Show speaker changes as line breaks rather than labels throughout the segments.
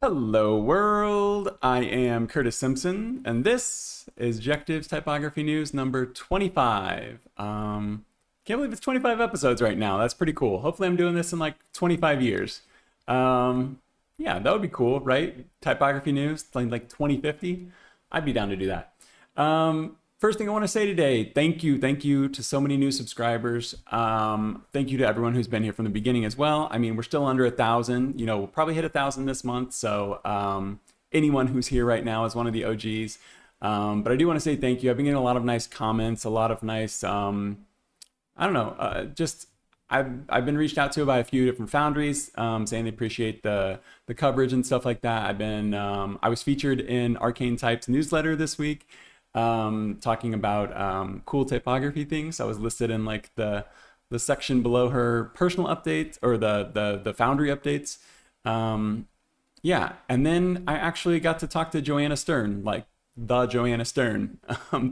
Hello world, I am Curtis Simpson, and this is Jectives Typography News number 25. Can't believe it's 25 episodes right now. That's pretty cool. Hopefully I'm doing this in like 25 years. Yeah, that would be cool, right? Typography News, like 2050. I'd be down to do that. First thing I want to say today, thank you to so many new subscribers. Thank you to everyone who's been here from the beginning as well. I mean, we're still under 1,000. We'll probably hit 1,000 this month. So anyone who's here right now is one of the OGs. But I do want to say thank you. I've been getting a lot of nice comments, a lot of nice, I don't know, just I've been reached out to by a few different foundries saying they appreciate the coverage and stuff like that. I was featured in Arcane Type's newsletter this week. Talking about cool typography things. I was listed in like the section below her personal updates or the foundry updates. Yeah, and then I actually got to talk to Joanna Stern, like the Joanna Stern,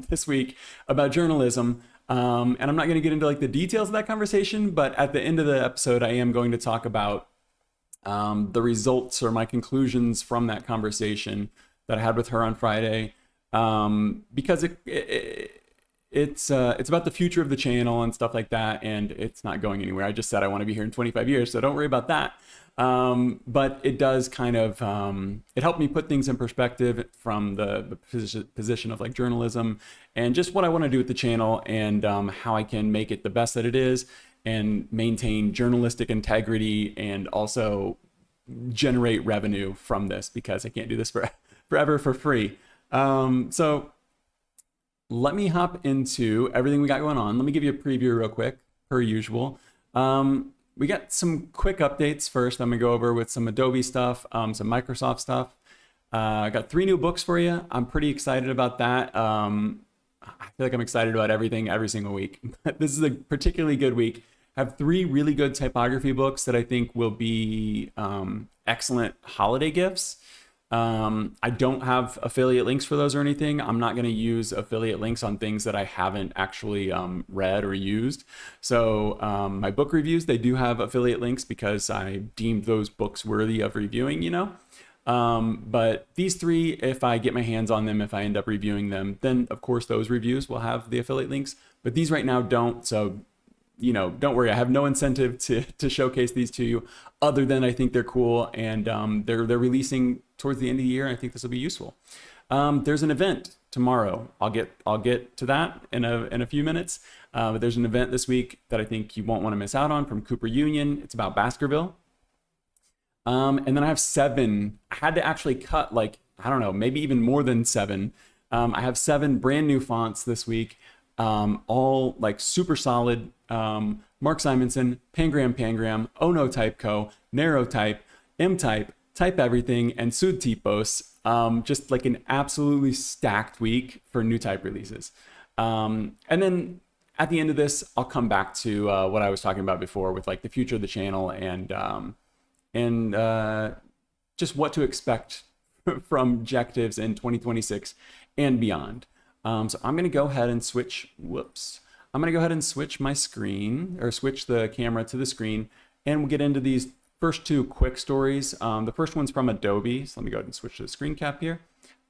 this week about journalism. And I'm not going to get into like the details of that conversation, but at the end of the episode, I am going to talk about the results or my conclusions from that conversation that I had with her on Friday. Because it's about the future of the channel and stuff like that, and it's not going anywhere. I just said I want to be here in 25 years, so don't worry about that. But it does kind of it helped me put things in perspective from the position of like journalism and just what I want to do with the channel and how I can make it the best that it is and maintain journalistic integrity and also generate revenue from this, because I can't do this forever for free. So let me hop into everything we got going on. Let me give you a preview real quick, per usual. We got some quick updates first. I'm gonna go over with some Adobe stuff, some Microsoft stuff. I got 3 new books for you. I'm pretty excited about that. I feel like I'm excited about everything every single week. This is a particularly good week. I have 3 really good typography books that I think will be excellent holiday gifts. I don't have affiliate links for those or anything. I'm not going to use affiliate links on things that I haven't actually read or used. So my book reviews, they do have affiliate links because I deemed those books worthy of reviewing, but these 3, if I get my hands on them, if I end up reviewing them, then of course those reviews will have the affiliate links, but these right now don't. So don't worry, I have no incentive to showcase these to you other than I think they're cool, and they're releasing towards the end of the year. I think this will be useful. There's an event tomorrow. I'll get to that in a few minutes. But there's an event this week that I think you won't want to miss out on from Cooper Union. It's about Baskerville. And then I have 7. I had to actually cut like, I don't know, maybe even more than 7. I have 7 brand new fonts this week. All like super solid. Mark Simonson, Pangram Pangram, Oh No Type Co, Neolit, Emtype, Typeverything, and Sudtipos. Just like an absolutely stacked week for new type releases. And then at the end of this, I'll come back to what I was talking about before with like the future of the channel and just what to expect from Jectives in 2026 and beyond. So I'm going to go ahead and switch, I'm going to go ahead and switch my screen, or switch the camera to the screen, and we'll get into these first 2 quick stories. The first one's from Adobe, so let me go ahead and switch to the screen cap here.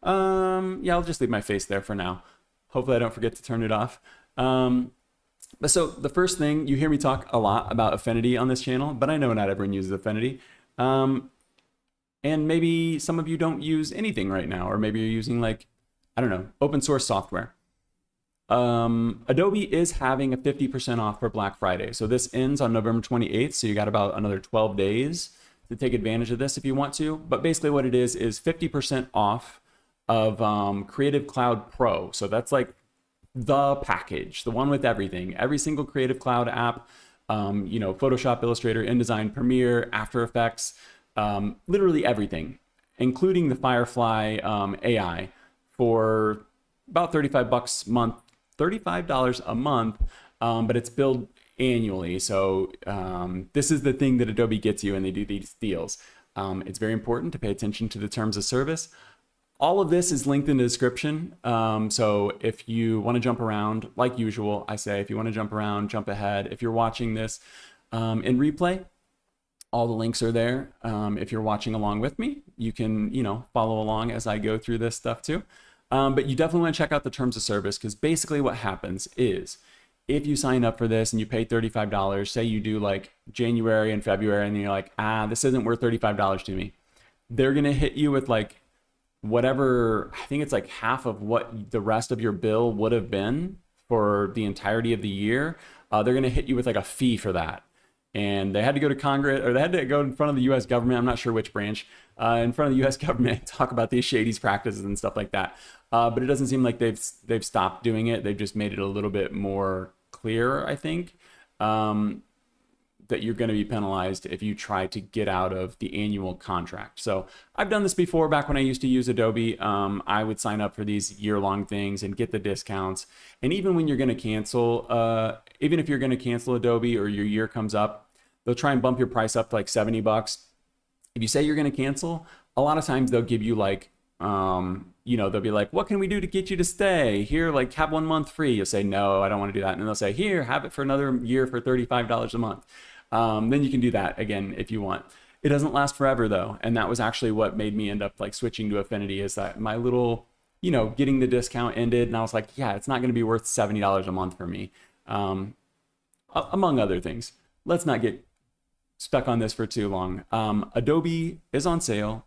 Yeah, I'll just leave my face there for now. Hopefully I don't forget to turn it off. But so the first thing, you hear me talk a lot about affinity on this channel, but I know not everyone uses affinity. And maybe some of you don't use anything right now, or maybe you're using like, I don't know, open source software. Adobe is having a 50% off for Black Friday. So this ends on November 28th. So you got about another 12 days to take advantage of this if you want to. But basically what it is 50% off of Creative Cloud Pro. So that's like the package, the one with everything, every single Creative Cloud app, Photoshop, Illustrator, InDesign, Premiere, After Effects, literally everything, including the Firefly AI for about $35 a month, but it's billed annually. So this is the thing that Adobe gets you when they do these deals. It's very important to pay attention to the terms of service. All of this is linked in the description. So if you want to jump around, like usual, I say, if you want to jump around, jump ahead. If you're watching this in replay, All the links are there. If you're watching along with me, you can, follow along as I go through this stuff too. But you definitely want to check out the terms of service, because basically what happens is if you sign up for this and you pay $35, say you do like January and February, and you're like, this isn't worth $35 to me. They're going to hit you with like whatever, I think it's like half of what the rest of your bill would have been for the entirety of the year. They're going to hit you with like a fee for that. And they had to go to Congress, or they had to go in front of the U.S. government. I'm not sure which branch, in front of the U.S. government, talk about these shady practices and stuff like that. But it doesn't seem like they've stopped doing it. They've just made it a little bit more clear, I think, that you're going to be penalized if you try to get out of the annual contract. So I've done this before back when I used to use Adobe. I would sign up for these year-long things and get the discounts. And even when you're going to cancel, even if you're going to cancel Adobe or your year comes up, they'll try and bump your price up to like $70. If you say you're going to cancel, a lot of times they'll give you like, they'll be like, what can we do to get you to stay? Here, like have 1 month free. You'll say, no, I don't want to do that. And then they'll say, here, have it for another year for $35 a month. Then you can do that again if you want. It doesn't last forever though. And that was actually what made me end up like switching to Affinity, is that my little, getting the discount ended. And I was like, yeah, it's not going to be worth $70 a month for me. Among other things. Let's not get stuck on this for too long. Adobe is on sale.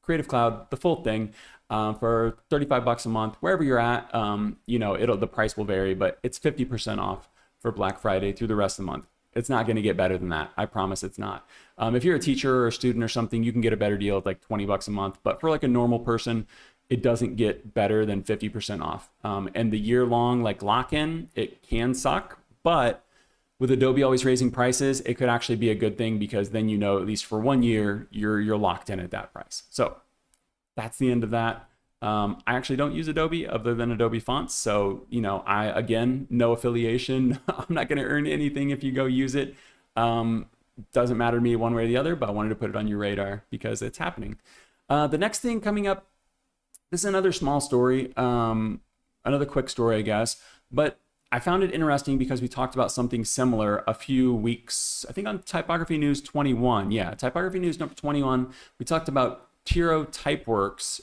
Creative Cloud, the full thing, for $35 a month, wherever you're at. The price will vary, but it's 50% off for Black Friday through the rest of the month. It's not going to get better than that. I promise it's not. If you're a teacher or a student or something, you can get a better deal of like $20 a month. But for like a normal person, it doesn't get better than 50% off. And the year-long like lock-in, it can suck. But with Adobe always raising prices, it could actually be a good thing, because then at least for 1 year, you're locked in at that price. So that's the end of that. I actually don't use Adobe other than Adobe fonts. So, again, no affiliation. I'm not going to earn anything if you go use it. Doesn't matter to me one way or the other, but I wanted to put it on your radar because it's happening. The next thing coming up, this is another small story, another quick story, I guess, but I found it interesting because we talked about something similar a few weeks, I think on Typography News 21. Yeah, Typography News number 21. We talked about Tiro Typeworks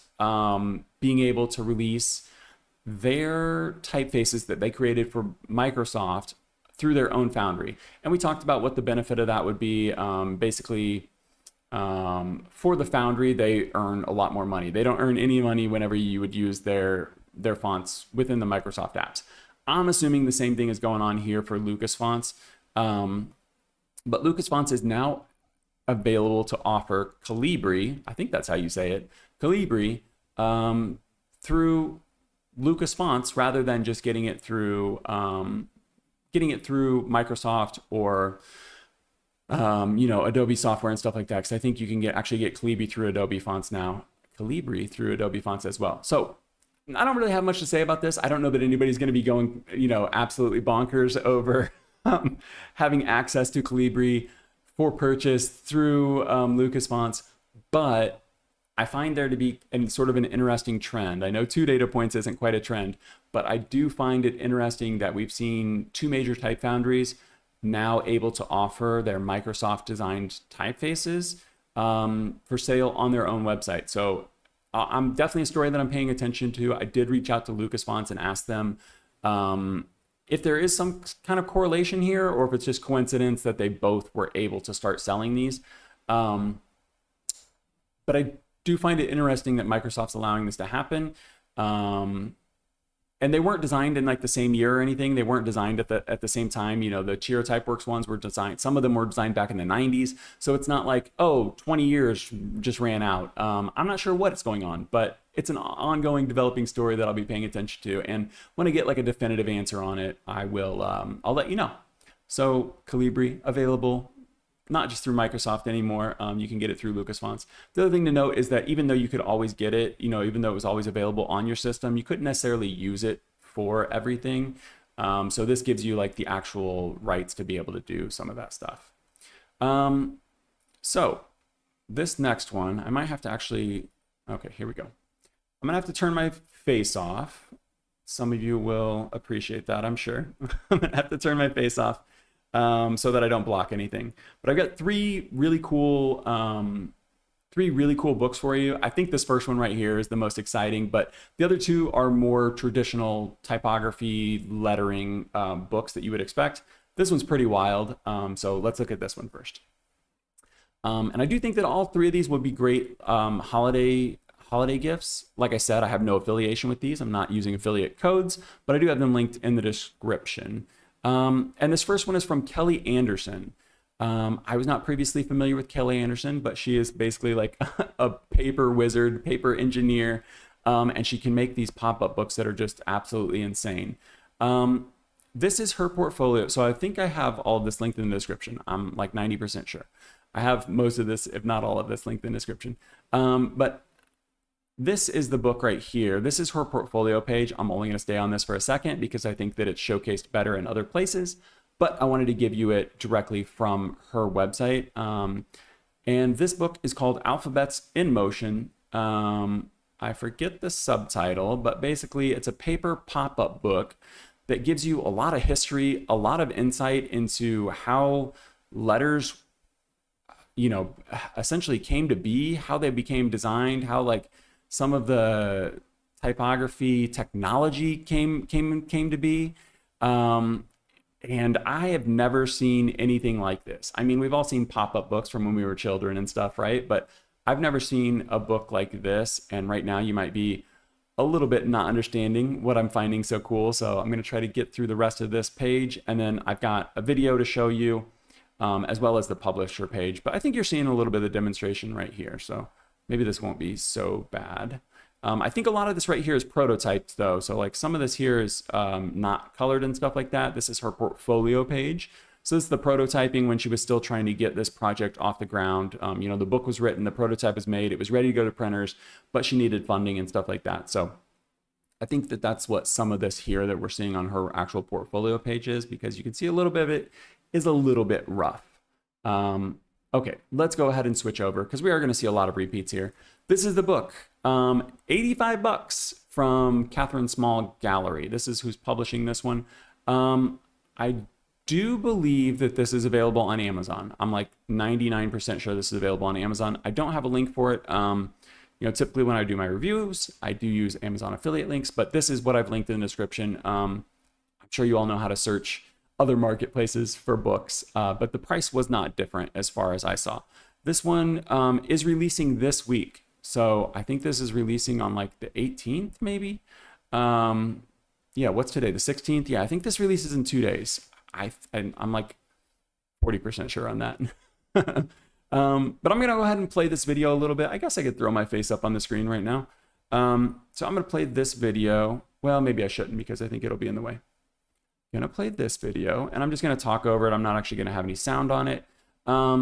being able to release their typefaces that they created for Microsoft through their own foundry. And we talked about what the benefit of that would be. Basically, for the foundry, they earn a lot more money. They don't earn any money whenever you would use their fonts within the Microsoft apps. I'm assuming the same thing is going on here for Lucas Fonts. But Lucas Fonts is now available to offer Calibri, I think that's how you say it, Calibri, through Lucas Fonts, rather than just getting it through Microsoft or Adobe software and stuff like that. Because I think you can actually get Calibri through Adobe Fonts now, Calibri through Adobe Fonts as well. So I don't really have much to say about this. I don't know that anybody's going to be going, absolutely bonkers over having access to Calibri for purchase through Lucas Fonts, but I find there to be sort of an interesting trend. I know 2 data points isn't quite a trend, but I do find it interesting that we've seen 2 major type foundries now able to offer their Microsoft designed typefaces for sale on their own website. So I'm definitely a story that I'm paying attention to. I did reach out to Lucas Fonts and ask them if there is some kind of correlation here, or if it's just coincidence that they both were able to start selling these. But I do find it interesting that Microsoft's allowing this to happen. And they weren't designed in like the same year or anything. They weren't designed at the same time. The Tiro Typeworks ones were designed, some of them were designed back in the 90s. So it's not like, 20 years just ran out. I'm not sure what's going on, but it's an ongoing developing story that I'll be paying attention to. And when I get like a definitive answer on it, I'll let you know. So Calibri available, not just through Microsoft anymore. You can get it through Lucas Fonts. The other thing to note is that even though you could always get it, even though it was always available on your system, you couldn't necessarily use it for everything. So this gives you like the actual rights to be able to do some of that stuff. So this next one, I might have to actually, okay, here we go. I'm gonna have to turn my face off. Some of you will appreciate that, I'm sure. I'm gonna have to turn my face off. so that I don't block anything. But I've got three really cool books for you. I think this first one right here is the most exciting, but the other two are more traditional typography lettering books that you would expect. This one's pretty wild, so let's look at this one first. And I do think that all three of these would be great holiday gifts. Like I said, I have no affiliation with these. I'm not using affiliate codes, but I do have them linked in the description. And this first one is from Kelli Anderson. I was not previously familiar with Kelli Anderson, but she is basically like a paper wizard, paper engineer, and she can make these pop-up books that are just absolutely insane. This is her portfolio. So I think I have all of this linked in the description. I'm like 90% sure. I have most of this, if not all of this, linked in the description. But this is the book right here. This is her portfolio page. I'm only going to stay on this for a second because I think that it's showcased better in other places, but I wanted to give you it directly from her website. And this book is called Alphabets in Motion. I forget the subtitle, but basically it's a paper pop-up book that gives you a lot of history, a lot of insight into how letters, you know, essentially came to be, how they became designed, how like some of the typography technology came to be. And I have never seen anything like this. I mean, we've all seen pop-up books from when we were children and stuff, right? But I've never seen a book like this. And right now you might be a little bit not understanding what I'm finding so cool. So I'm going to try to get through the rest of this page. And then I've got a video to show you, as well as the publisher page. But I think you're seeing a little bit of the demonstration right here. So maybe this won't be so bad. I think a lot of this right here is prototyped though. So like some of this here is not colored and stuff like that. This is her portfolio page. So this is the prototyping when she was still trying to get this project off the ground. You know, the book was written, the prototype was made, it was ready to go to printers, but she needed funding and stuff like that. So I think that that's what some of this here that we're seeing on her actual portfolio page is, because you can see a little bit of it is a little bit rough. Okay, let's go ahead and switch over because we are going to see a lot of repeats here. This is the book, 85 bucks from Catherine Small Gallery. This is who's publishing this one. I do believe that this is available on Amazon. I'm like 99% sure this is available on Amazon. I don't have a link for it. You know, typically when I do my reviews, I do use Amazon affiliate links, but this is what I've linked in the description. I'm sure you all know how to search other marketplaces for books, but the price was not different as far as I saw. This one is releasing this week. So I think this is releasing on like the 18th, maybe. Yeah, what's today? The 16th? Yeah, I think this releases in 2 days. I'm like 40% sure on that. But I'm going to go ahead and play this video a little bit. I guess I could throw my face up on the screen right now. So I'm going to play this video. Well, maybe I shouldn't because I think it'll be in the way. I'm going to play this video and I'm just going to talk over it. I'm not actually going to have any sound on it. Let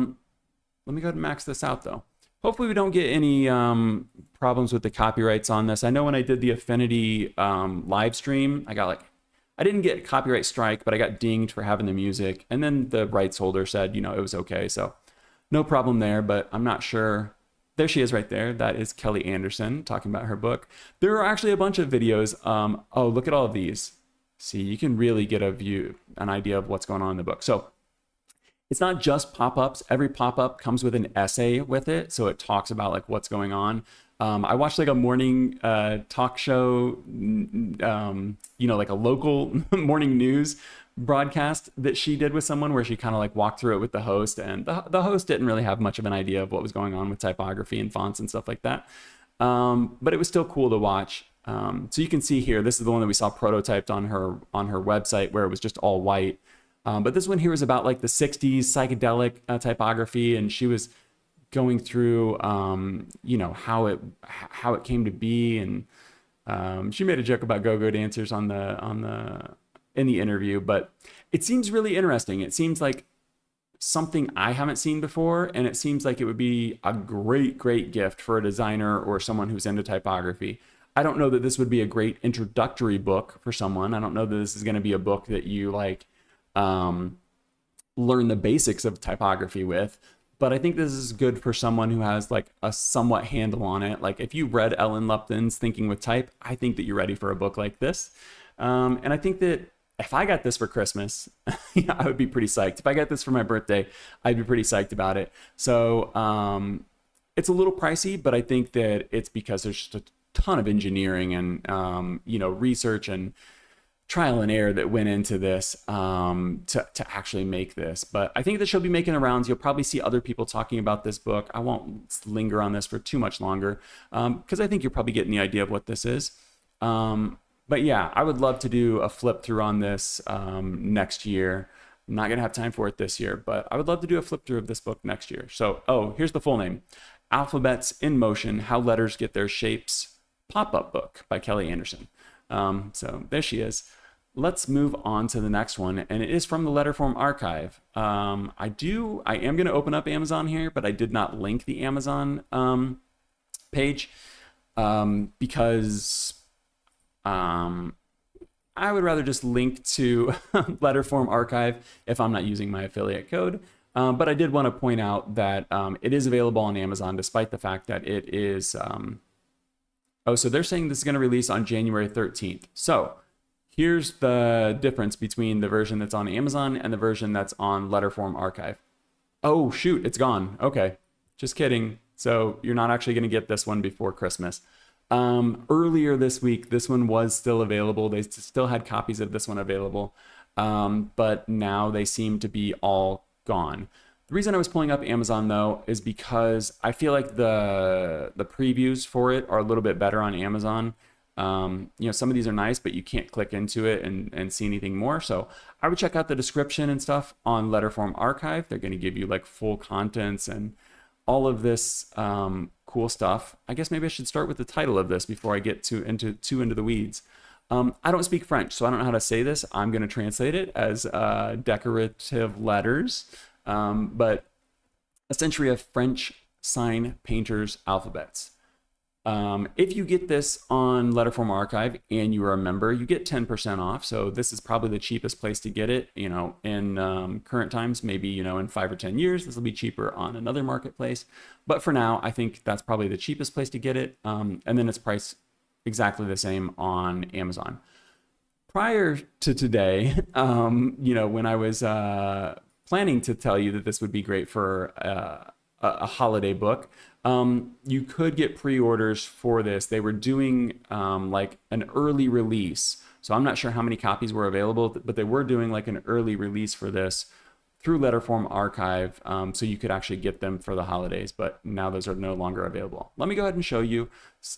me go ahead and max this out though. Hopefully we don't get any problems with the copyrights on this. I know when I did the Affinity live stream, I didn't get a copyright strike, but I got dinged for having the music. And then the rights holder said, you know, it was okay. So no problem there, but I'm not sure. There she is right there. That is Kelli Anderson talking about her book. There are actually a bunch of videos. Oh, look at all of these. See, you can really get an idea of what's going on in the book. So it's not just pop-ups. Every pop-up comes with an essay with it. So it talks about like what's going on. I watched like a morning talk show, you know, like a local morning news broadcast that she did with someone where she kind of like walked through it with the host, and the host didn't really have much of an idea of what was going on with typography and fonts and stuff like that. But it was still cool to watch. So you can see here, this is the one that we saw prototyped on her website where it was just all white. But this one here is about like the 60s psychedelic typography, and she was going through, you know, how it came to be, and she made a joke about go-go dancers in the interview. But it seems really interesting. It seems like something I haven't seen before, and it seems like it would be a great gift for a designer or someone who's into typography. I don't know that this would be a great introductory book for someone. I don't know that this is going to be a book that you like learn the basics of typography with, but I think this is good for someone who has like a somewhat handle on it. Like if you read Ellen Lupton's Thinking with Type, I think that you're ready for a book like this. And I think that if I got this for Christmas, I would be pretty psyched. If I got this for my birthday, I'd be pretty psyched about it. So it's a little pricey, but I think that it's because there's just a ton of engineering and research and trial and error that went into this to actually make this. But I think that she'll be making the rounds. You'll probably see other people talking about this book. I won't linger on this for too much longer because I think you're probably getting the idea of what this is. But yeah, I would love to do a flip through on this next year. I'm not going to have time for it this year, but I would love to do a flip through of this book next year. So, here's the full name. Alphabets in Motion, How Letters Get Their Shapes pop-up book by Kelli Anderson. So there she is. Let's move on to the next one, and it is from the Letterform archive. I am going to open up Amazon here, but I did not link the Amazon page because I would rather just link to Letterform archive if I'm not using my affiliate code. But I did want to point out that it is available on Amazon, despite the fact that it is. So they're saying this is going to release on January 13th. So here's the difference between the version that's on Amazon and the version that's on Letterform archive. Oh, shoot, it's gone. Okay, just kidding. So you're not actually going to get this one before Christmas. Earlier this week, this one was still available. They still had copies of this one available, but now they seem to be all gone. The reason I was pulling up Amazon though is because I feel like the previews for it are a little bit better on Amazon. Some of these are nice, but you can't click into it and see anything more. So I would check out the description and stuff on Letterform archive. They're going to give you like full contents and all of this cool stuff. I guess maybe I should start with the title of this before I get too into the weeds. I don't speak French, so I don't know how to say this. I'm going to translate it as decorative letters, but a century of French sign painters' alphabets. If you get this on Letterform archive and you are a member, you get 10% off. So this is probably the cheapest place to get it, in current times. Maybe, in 5 or 10 years, this will be cheaper on another marketplace. But for now, I think that's probably the cheapest place to get it. And then it's priced exactly the same on Amazon. Prior to today, when I was planning to tell you that this would be great for a holiday book, you could get pre-orders for this. They were doing like an early release. So I'm not sure how many copies were available, but they were doing like an early release for this through Letterform archive. So you could actually get them for the holidays, but now those are no longer available. Let me go ahead and show you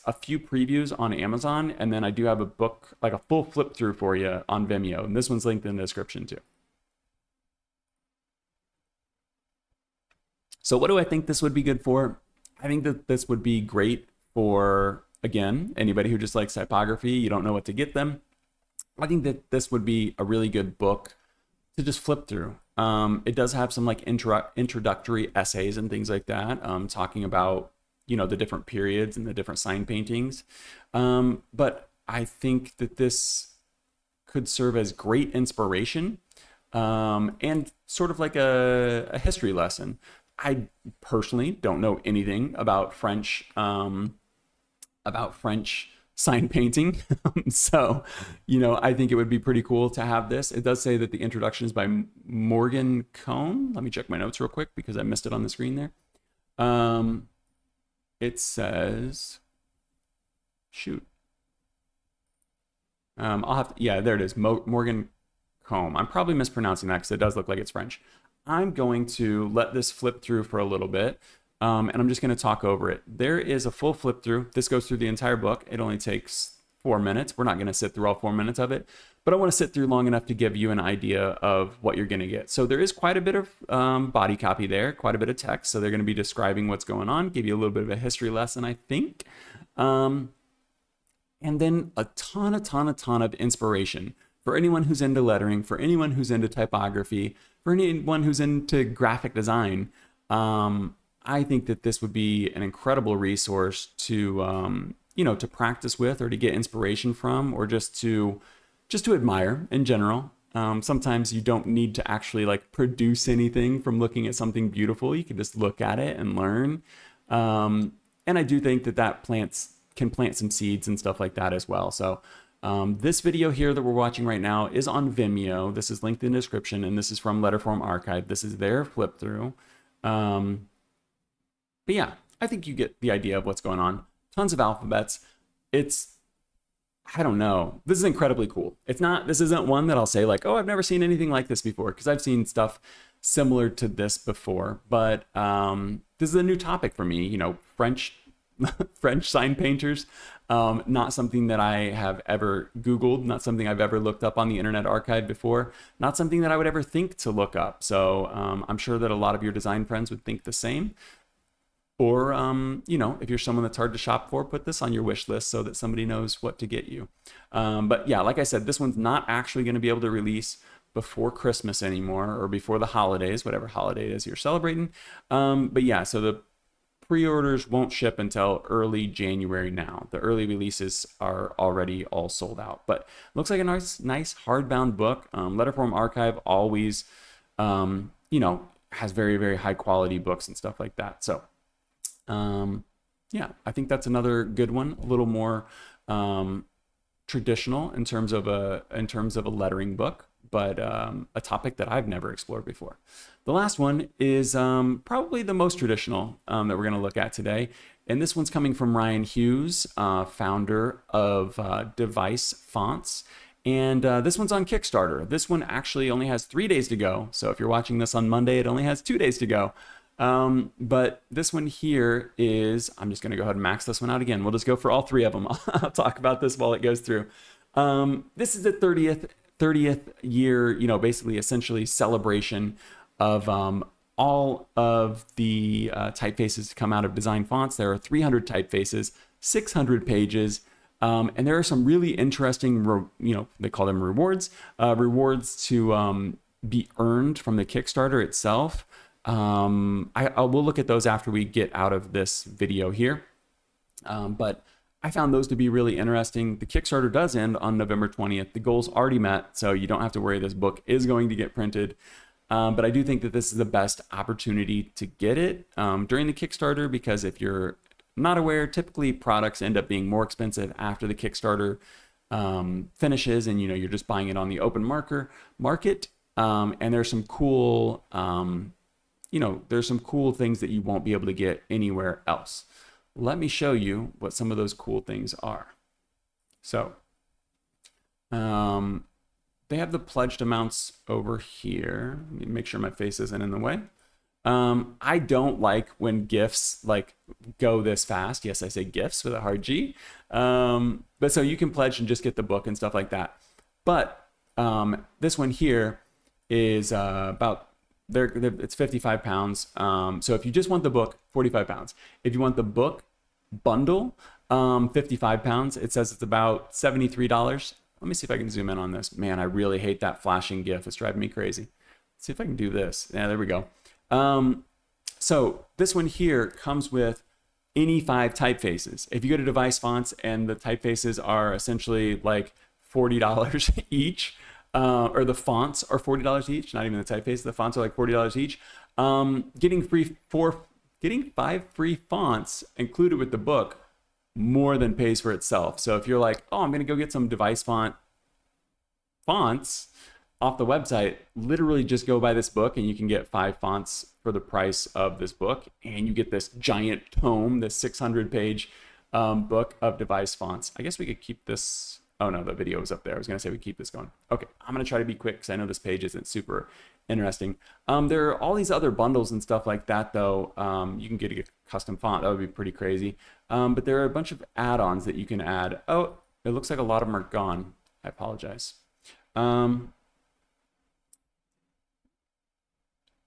a few previews on Amazon. And then I do have a book, like a full flip through for you on Vimeo. And this one's linked in the description too. So what do I think this would be good for? I think that this would be great for, again, anybody who just likes typography, you don't know what to get them. I think that this would be a really good book to just flip through. It does have some like introductory essays and things like that, talking about, the different periods and the different sign paintings. But I think that this could serve as great inspiration and sort of like a history lesson. I personally don't know anything about French sign painting. So, I think it would be pretty cool to have this. It does say that the introduction is by Morgan Cohn. Let me check my notes real quick because I missed it on the screen there. It says, shoot. There it is. Morgan Cohn. I'm probably mispronouncing that because it does look like it's French. I'm going to let this flip through for a little bit, and I'm just going to talk over it. There is a full flip through. This goes through the entire book. It only takes 4 minutes. We're not going to sit through all 4 minutes of it, but I want to sit through long enough to give you an idea of what you're going to get. So there is quite a bit of body copy there, quite a bit of text. So they're going to be describing what's going on, give you a little bit of a history lesson, I think. And then a ton of inspiration for anyone who's into lettering, for anyone who's into typography, for anyone who's into graphic design. I think that this would be an incredible resource to, to practice with or to get inspiration from, or just to admire in general. Sometimes you don't need to actually like produce anything from looking at something beautiful. You can just look at it and learn. And I do think that can plant some seeds and stuff like that as well. So This video here that we're watching right now is on Vimeo. This is linked in the description, and this is from Letterform Archive. This is their flip through. But yeah, I think you get the idea of what's going on. Tons of alphabets. I don't know. This is incredibly cool. This isn't one that I'll say like, oh, I've never seen anything like this before, because I've seen stuff similar to this before. But this is a new topic for me. You know, French sign painters. Not something that I have ever Googled, not something I've ever looked up on the Internet Archive before, not something that I would ever think to look up. So I'm sure that a lot of your design friends would think the same. Or, you know, if you're someone that's hard to shop for, put this on your wish list so that somebody knows what to get you. But yeah, like I said, this one's not actually going to be able to release before Christmas anymore, or before the holidays, whatever holiday it is you're celebrating. But yeah, so the pre-orders won't ship until early January now. The early releases are already all sold out. But looks like a nice hardbound book. Letterform Archive always, you know, has very, very high quality books and stuff like that. So yeah, I think that's another good one. A little more traditional in terms of a lettering book, but a topic that I've never explored before. The last one is probably the most traditional that we're going to look at today, and this one's coming from Rian Hughes, founder of Device Fonts. And this one's on Kickstarter. This one actually only has 3 days to go. So if you're watching this on Monday, it only has 2 days to go. But this one here is, I'm just going to go ahead and max this one out again. We'll just go for all 3 of them. I'll talk about this while it goes through. This is the 30th year, you know, basically essentially celebration of all of the typefaces to come out of Design Fonts. There are 300 typefaces, 600 pages, and there are some really interesting, you know, they call them rewards to be earned from the Kickstarter itself. We'll look at those after we get out of this video here. But I found those to be really interesting. The Kickstarter does end on November 20th. The goal's already met, so you don't have to worry. This book is going to get printed. But I do think that this is the best opportunity to get it during the Kickstarter, because if you're not aware, typically products end up being more expensive after the Kickstarter finishes, and you know, you're just buying it on the open market. And there's some cool you know, there's some cool things that you won't be able to get anywhere else. Let me show you what some of those cool things are. So they have the pledged amounts over here. Let me make sure my face isn't in the way. I don't like when gifts like go this fast. Yes, I say gifts with a hard G. But so you can pledge and just get the book and stuff like that. But this one here is about, it's 55 pounds. So if you just want the book, 45 pounds. If you want the book bundle, 55 pounds, it says it's about $73. Let me see if I can zoom in on this. Man, I really hate that flashing GIF. It's driving me crazy. Let's see if I can do this. Yeah, there we go. So this one here comes with any 5 typefaces. If you go to Device Fonts and the typefaces are essentially like $40 each, or the fonts are $40 each, not even the typeface, the fonts are like $40 each. Getting 5 free fonts included with the book more than pays for itself. So if you're like, oh, I'm gonna go get some Device fonts off the website, literally just go buy this book and you can get 5 fonts for the price of this book, and you get this giant tome, this 600-page book of Device fonts. I guess we could keep this. Oh no, the video is up there. I was gonna say we keep this going. Okay, I'm gonna try to be quick because I know this page isn't super interesting. There are all these other bundles and stuff like that though. You can get a custom font. That would be pretty crazy. But there are a bunch of add-ons that you can add. Oh, it looks like a lot of them are gone. I apologize.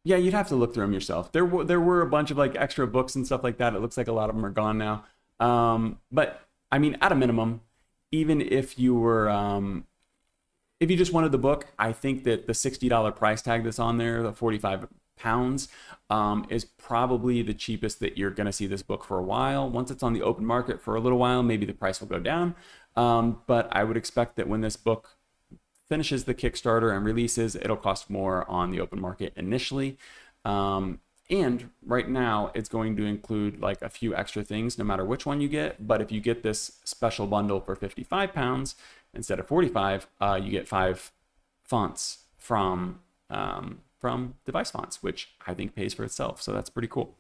Yeah, you'd have to look through them yourself. There were a bunch of like extra books and stuff like that. It looks like a lot of them are gone now. But I mean, at a minimum, even if you were, if you just wanted the book, I think that the $60 price tag that's on there, the 45 pounds, is probably the cheapest that you're going to see this book for a while. Once it's on the open market for a little while, maybe the price will go down. But I would expect that when this book finishes the Kickstarter and releases, it'll cost more on the open market initially. And right now it's going to include like a few extra things no matter which one you get. But if you get this special bundle for £55 instead of 45, you get 5 fonts from Device Fonts, which I think pays for itself. So that's pretty cool.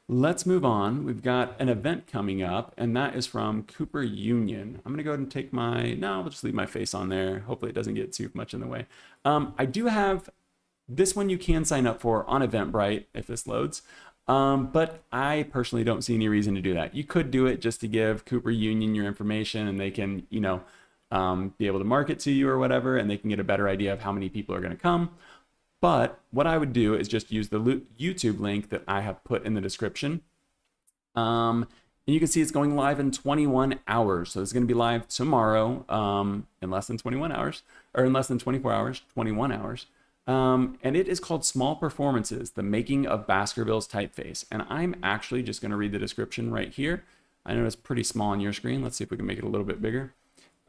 Let's move on. We've got an event coming up, and that is from Cooper Union. I'm going to go ahead and take I'll just leave my face on there. Hopefully it doesn't get too much in the way. I do have this one you can sign up for on Eventbrite if this loads. But I personally don't see any reason to do that. You could do it just to give Cooper Union your information, and they can, be able to market to you or whatever, and they can get a better idea of how many people are going to come. But what I would do is just use the YouTube link that I have put in the description. And you can see it's going live in 21 hours. So it's going to be live tomorrow in less than 21 hours, or in less than 24 hours, 21 hours. And it is called Small Performances, the Making of Baskerville's Typeface. And I'm actually just going to read the description right here. I know it's pretty small on your screen. Let's see if we can make it a little bit bigger.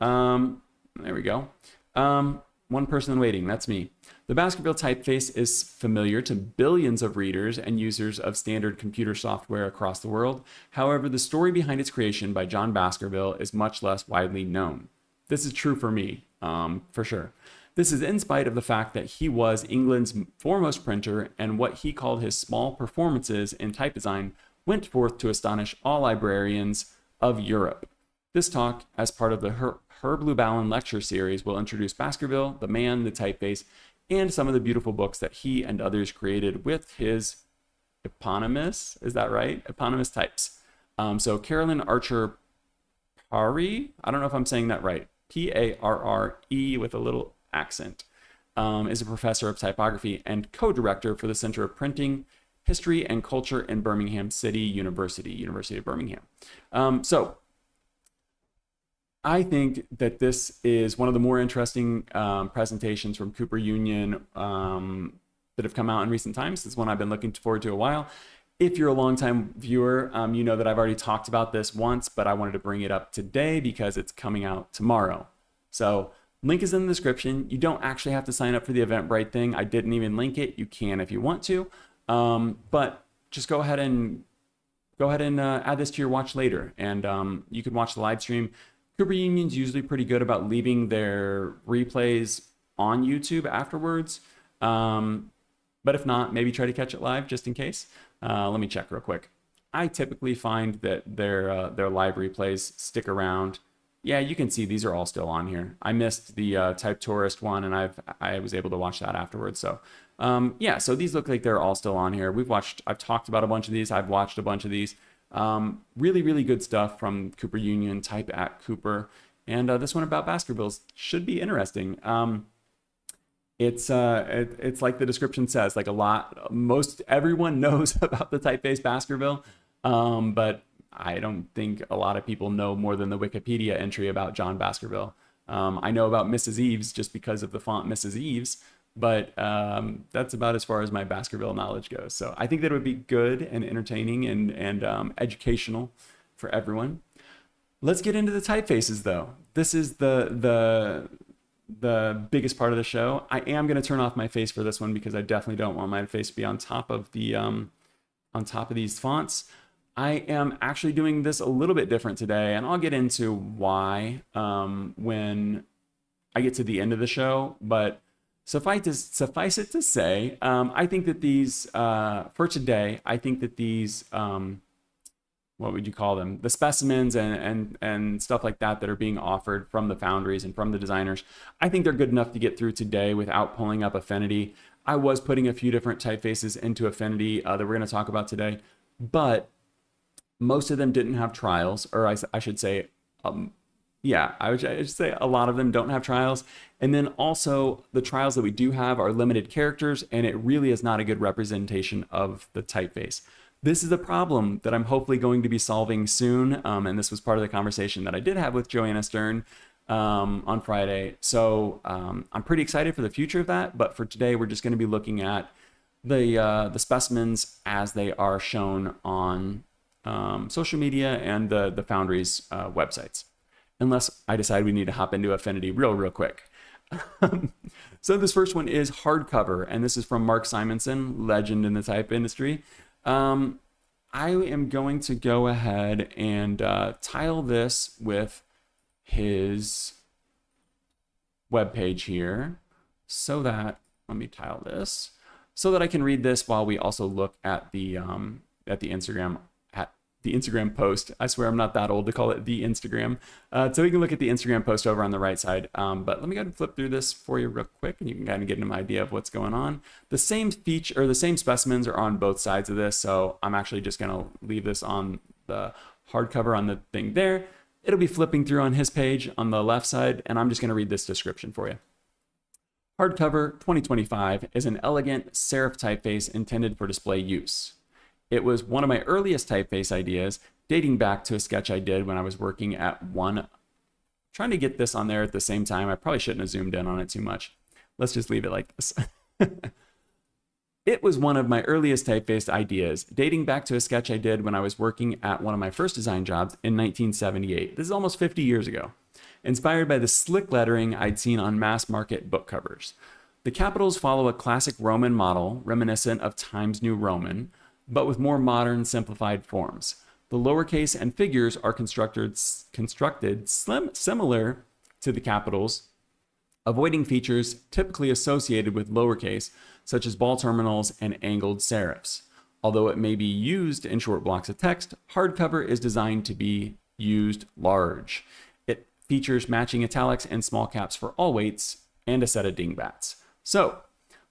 There we go. One person in waiting, that's me. The Baskerville typeface is familiar to billions of readers and users of standard computer software across the world. However, the story behind its creation by John Baskerville is much less widely known. This is true for me, for sure. This is in spite of the fact that he was England's foremost printer, and what he called his small performances in type design went forth to astonish all librarians of Europe. This talk, as part of the Herb Llewellyn lecture series, will introduce Baskerville, the man, the typeface, and some of the beautiful books that he and others created with his eponymous, is that right? Eponymous types. So Carolyn Archer Parry, I don't know if I'm saying that right, P-A-R-R-E with a little accent, is a professor of typography and co-director for the Center of Printing, History and Culture in Birmingham City University, University of Birmingham. So I think that this is one of the more interesting presentations from Cooper Union that have come out in recent times. This is one I've been looking forward to a while. If you're a longtime viewer, you know that I've already talked about this once, but I wanted to bring it up today because it's coming out tomorrow. So link is in the description. You don't actually have to sign up for the Eventbrite thing. I didn't even link it. You can if you want to, but just go ahead and add this to your watch later, and you can watch the live stream. Cooper Union's usually pretty good about leaving their replays on YouTube afterwards. But if not, maybe try to catch it live just in case. Let me check real quick. I typically find that their live replays stick around. Yeah, you can see these are all still on here. I missed the Type Tourist one, and I was able to watch that afterwards. So yeah, so these look like they're all still on here. I've talked about a bunch of these. I've watched a bunch of these. Really, really good stuff from Cooper Union, Type at Cooper. And this one about Baskervilles should be interesting. It's like the description says, like most everyone knows about the typeface Baskerville, but I don't think a lot of people know more than the Wikipedia entry about John Baskerville. I know about Mrs. Eves just because of the font Mrs. Eves, but that's about as far as my Baskerville knowledge goes. So I think that it would be good and entertaining and educational for everyone. Let's get into the typefaces, though. This is the biggest part of the show. I am going to turn off my face for this one because I definitely don't want my face to be on top of these fonts. I am actually doing this a little bit different today, and I'll get into why when I get to the end of the show. But suffice it to say, I think that these for today, I think that these what would you call them? The specimens and stuff like that are being offered from the foundries and from the designers, I think they're good enough to get through today without pulling up Affinity. I was putting a few different typefaces into Affinity that we're going to talk about today, but most of them didn't have trials, or I should say, I should say a lot of them don't have trials. And then also the trials that we do have are limited characters, and it really is not a good representation of the typeface. This is a problem that I'm hopefully going to be solving soon, and this was part of the conversation that I did have with Joanna Stern on Friday. So I'm pretty excited for the future of that, but for today we're just going to be looking at the specimens as they are shown on social media and the Foundry's websites, unless I decide we need to hop into Affinity real quick. So this first one is Hardcover, and this is from Mark Simonson, legend in the type industry. I am going to go ahead and tile this with his webpage here so that, let me tile this, so that I can read this while we also look at the Instagram post. I swear I'm not that old to call it the Instagram. So we can look at the Instagram post over on the right side. But let me go ahead and flip through this for you real quick, and you can kind of get an idea of what's going on. The same feature, or the same specimens are on both sides of this. So I'm actually just going to leave this on the hardcover on the thing there. It'll be flipping through on his page on the left side, and I'm just going to read this description for you. Hardcover 2025 is an elegant serif typeface intended for display use. It was one of my earliest typeface ideas, dating back to a sketch I did when I was working at trying to get this on there at the same time. I probably shouldn't have zoomed in on it too much. Let's just leave it like this. It was one of my earliest typeface ideas, dating back to a sketch I did when I was working at one of my first design jobs in 1978. This is almost 50 years ago. Inspired by the slick lettering I'd seen on mass market book covers. The capitals follow a classic Roman model reminiscent of Times New Roman, but with more modern, simplified forms. The lowercase and figures are constructed similar to the capitals, avoiding features typically associated with lowercase, such as ball terminals and angled serifs. Although it may be used in short blocks of text, hardcover is designed to be used large. It features matching italics and small caps for all weights and a set of dingbats. So,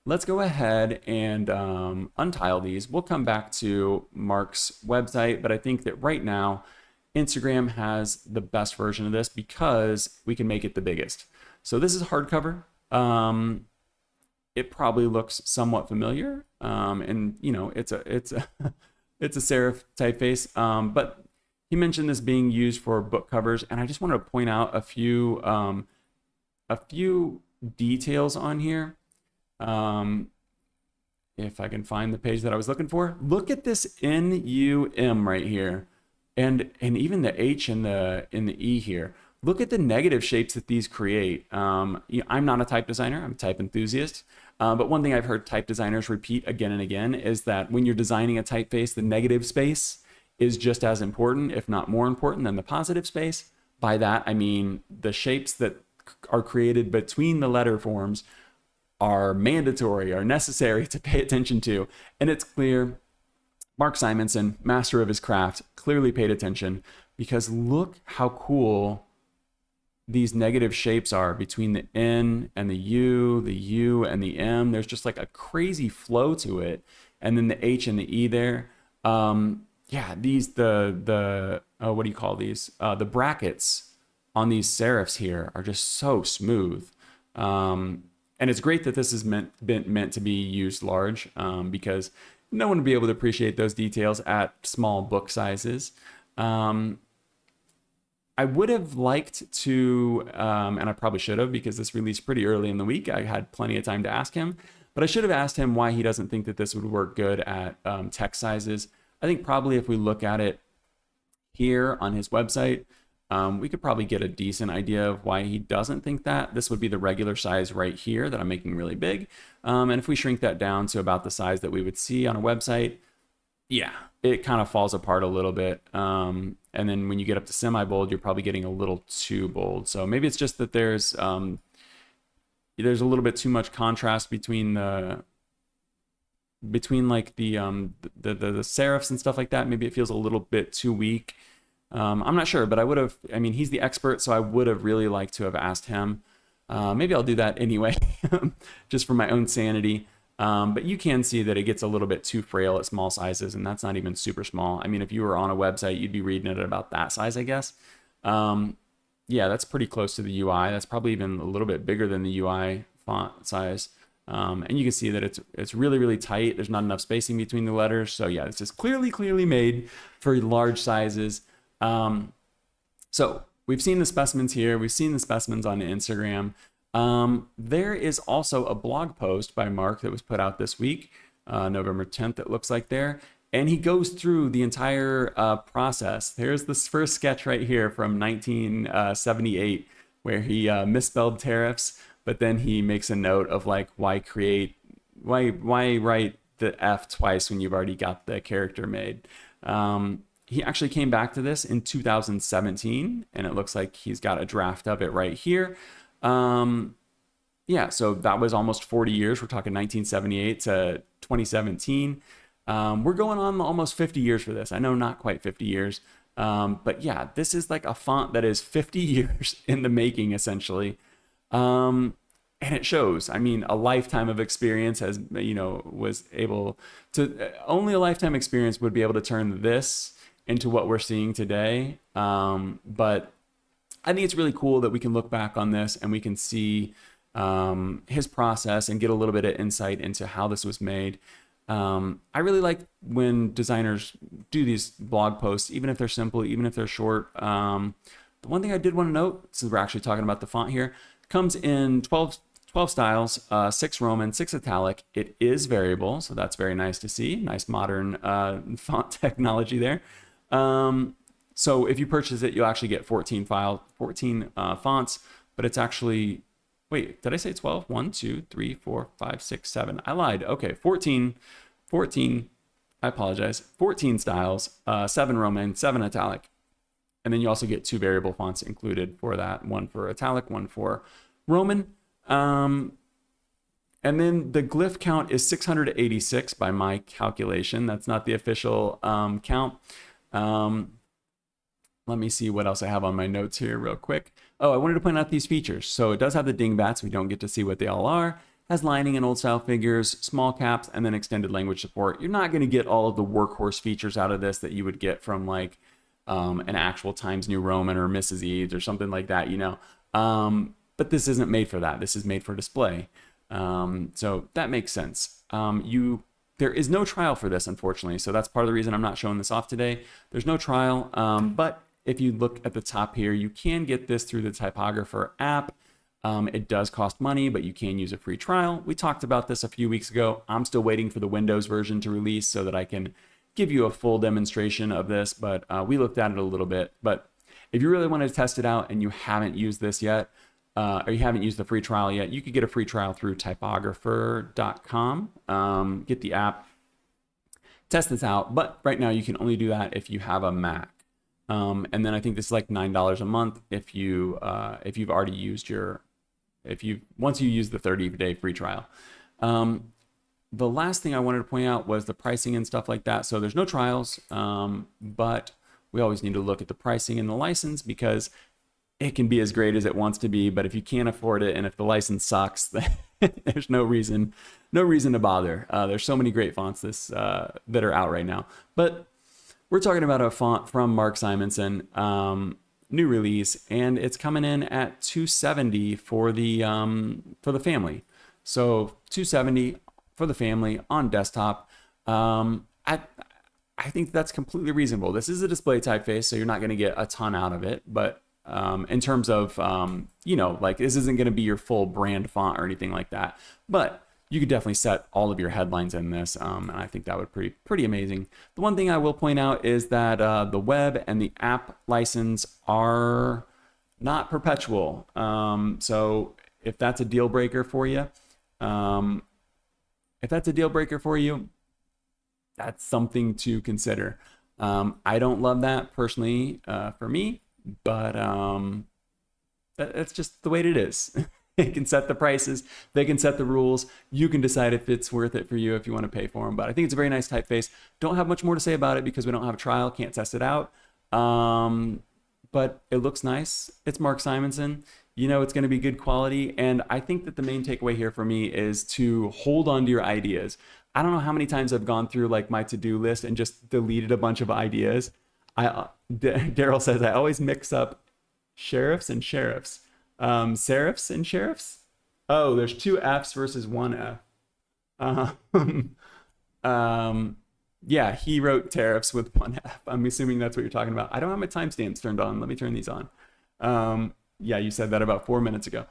let's go ahead and untile these. We'll come back to Mark's website, but I think that right now, Instagram has the best version of this because we can make it the biggest. So this is hardcover. It probably looks somewhat familiar, and you know it's a it's a serif typeface. But he mentioned this being used for book covers, and I just wanted to point out a few details on here. If I can find the page that I was looking for, look at this NUM right here, and even the H in the E here. Look at the negative shapes that these create. I'm not a type designer, I'm a type enthusiast. But one thing I've heard type designers repeat again and again is that when you're designing a typeface, the negative space is just as important, if not more important, than the positive space. By that, I mean the shapes that are created between the letter forms are mandatory, are necessary to pay attention to. And it's clear Mark Simonson, master of his craft, clearly paid attention, because look how cool these negative shapes are between the N and the U and the M. There's just like a crazy flow to it. And then the H and the E there. Yeah, these, what do you call these? The brackets on these serifs here are just so smooth. And it's great that this is meant to be used large, because no one would be able to appreciate those details at small book sizes. I would have liked to, and I probably should have, because this released pretty early in the week. I had plenty of time to ask him, but I should have asked him why he doesn't think that this would work good at text sizes. I think probably if we look at it here on his website, we could probably get a decent idea of why he doesn't think that. This would be the regular size right here that I'm making really big. And if we shrink that down to about the size that we would see on a website, yeah, it kind of falls apart a little bit. And then when you get up to semi-bold, you're probably getting a little too bold. So maybe it's just that there's a little bit too much contrast between like the serifs and stuff like that. Maybe it feels a little bit too weak. I'm not sure, but I mean, he's the expert, so I would have really liked to have asked him. Maybe I'll do that anyway, just for my own sanity. But you can see that it gets a little bit too frail at small sizes, and that's not even super small. I mean, if you were on a website, you'd be reading it at about that size, I guess. Yeah, that's pretty close to the UI. That's probably even a little bit bigger than the UI font size. And you can see that it's really, really tight. There's not enough spacing between the letters. So yeah, this is clearly made for large sizes. So we've seen the specimens here. We've seen the specimens on Instagram. There is also a blog post by Mark that was put out this week, November 10th, it looks like there. And he goes through the entire process. Here's this first sketch right here from 1978, where he misspelled tariffs, but then he makes a note of like, why write the F twice when you've already got the character made. He actually came back to this in 2017, and it looks like he's got a draft of it right here. Yeah, so that was almost 40 years. We're talking 1978 to 2017. We're going on almost 50 years for this. I know not quite 50 years, but yeah, this is like a font that is 50 years in the making, essentially. And it shows. I mean, a lifetime of experience has, was able to, only a lifetime experience would be able to turn this into what we're seeing today. But I think it's really cool that we can look back on this and we can see his process and get a little bit of insight into how this was made. I really like when designers do these blog posts, even if they're simple, even if they're short. The one thing I did want to note, since we're actually talking about the font here, comes in 12 styles, 6 Roman, 6 italic. It is variable, so that's very nice to see. Nice modern font technology there. So if you purchase it, you'll actually get 14 fonts, but it's actually, wait, did I say 12? 1, 2, 3, 4, 5, 6, 7. I lied. Okay, 14, I apologize. 14 styles, 7 Roman, 7 italic. And then you also get 2 variable fonts included for that, one for italic, one for Roman. And then the glyph count is 686 by my calculation. That's not the official count. Let me see what else I have on my notes here real quick. Oh, I wanted to point out these features. So it does have the dingbats. We don't get to see what they all are. Has lining and old style figures, small caps, and then extended language support. You're not going to get all of the workhorse features out of this that you would get from like an actual Times New Roman or Mrs. Eads or something like that, but this isn't made for that. This is made for display. So that makes sense. There is no trial for this, unfortunately. So that's part of the reason I'm not showing this off today. There's no trial, but if you look at the top here, you can get this through the Typographer app. It does cost money, but you can use a free trial. We talked about this a few weeks ago. I'm still waiting for the Windows version to release so that I can give you a full demonstration of this, but we looked at it a little bit. But if you really want to test it out and you haven't used this yet, or you haven't used the free trial yet, you could get a free trial through typographer.com. Get the app, test this out. But right now you can only do that if you have a Mac. And then I think this is like $9 a month if you've already used once you use the 30-day free trial. The last thing I wanted to point out was the pricing and stuff like that. So there's no trials, but we always need to look at the pricing and the license because it can be as great as it wants to be. But if you can't afford it and if the license sucks, then there's no reason to bother. There's so many great fonts that are out right now. But we're talking about a font from Mark Simonson, new release, and it's coming in at $270 for the family. So $270 for the family on desktop. I think that's completely reasonable. This is a display typeface, so you're not going to get a ton out of it. But in terms of, like this isn't going to be your full brand font or anything like that. But you could definitely set all of your headlines in this, and I think that would be pretty amazing. The one thing I will point out is that the web and the app license are not perpetual. So if that's a deal breaker for you, that's something to consider. I don't love that personally for me, but that's just the way it is. They can set the prices, they can set the rules. You can decide if it's worth it for you if you want to pay for them. But I think it's a very nice typeface. Don't have much more to say about it because we don't have a trial, can't test it out. But it looks nice. It's Mark Simonson. It's going to be good quality. And I think that the main takeaway here for me is to hold on to your ideas. I don't know how many times I've gone through like my to-do list and just deleted a bunch of ideas. Daryl says I always mix up sheriffs and sheriffs. Serifs and sheriffs? Oh, there's 2 F's versus 1 F. Yeah, he wrote tariffs with 1 F. I'm assuming that's what you're talking about. I don't have my timestamps turned on. Let me turn these on. Yeah, you said that about 4 minutes ago.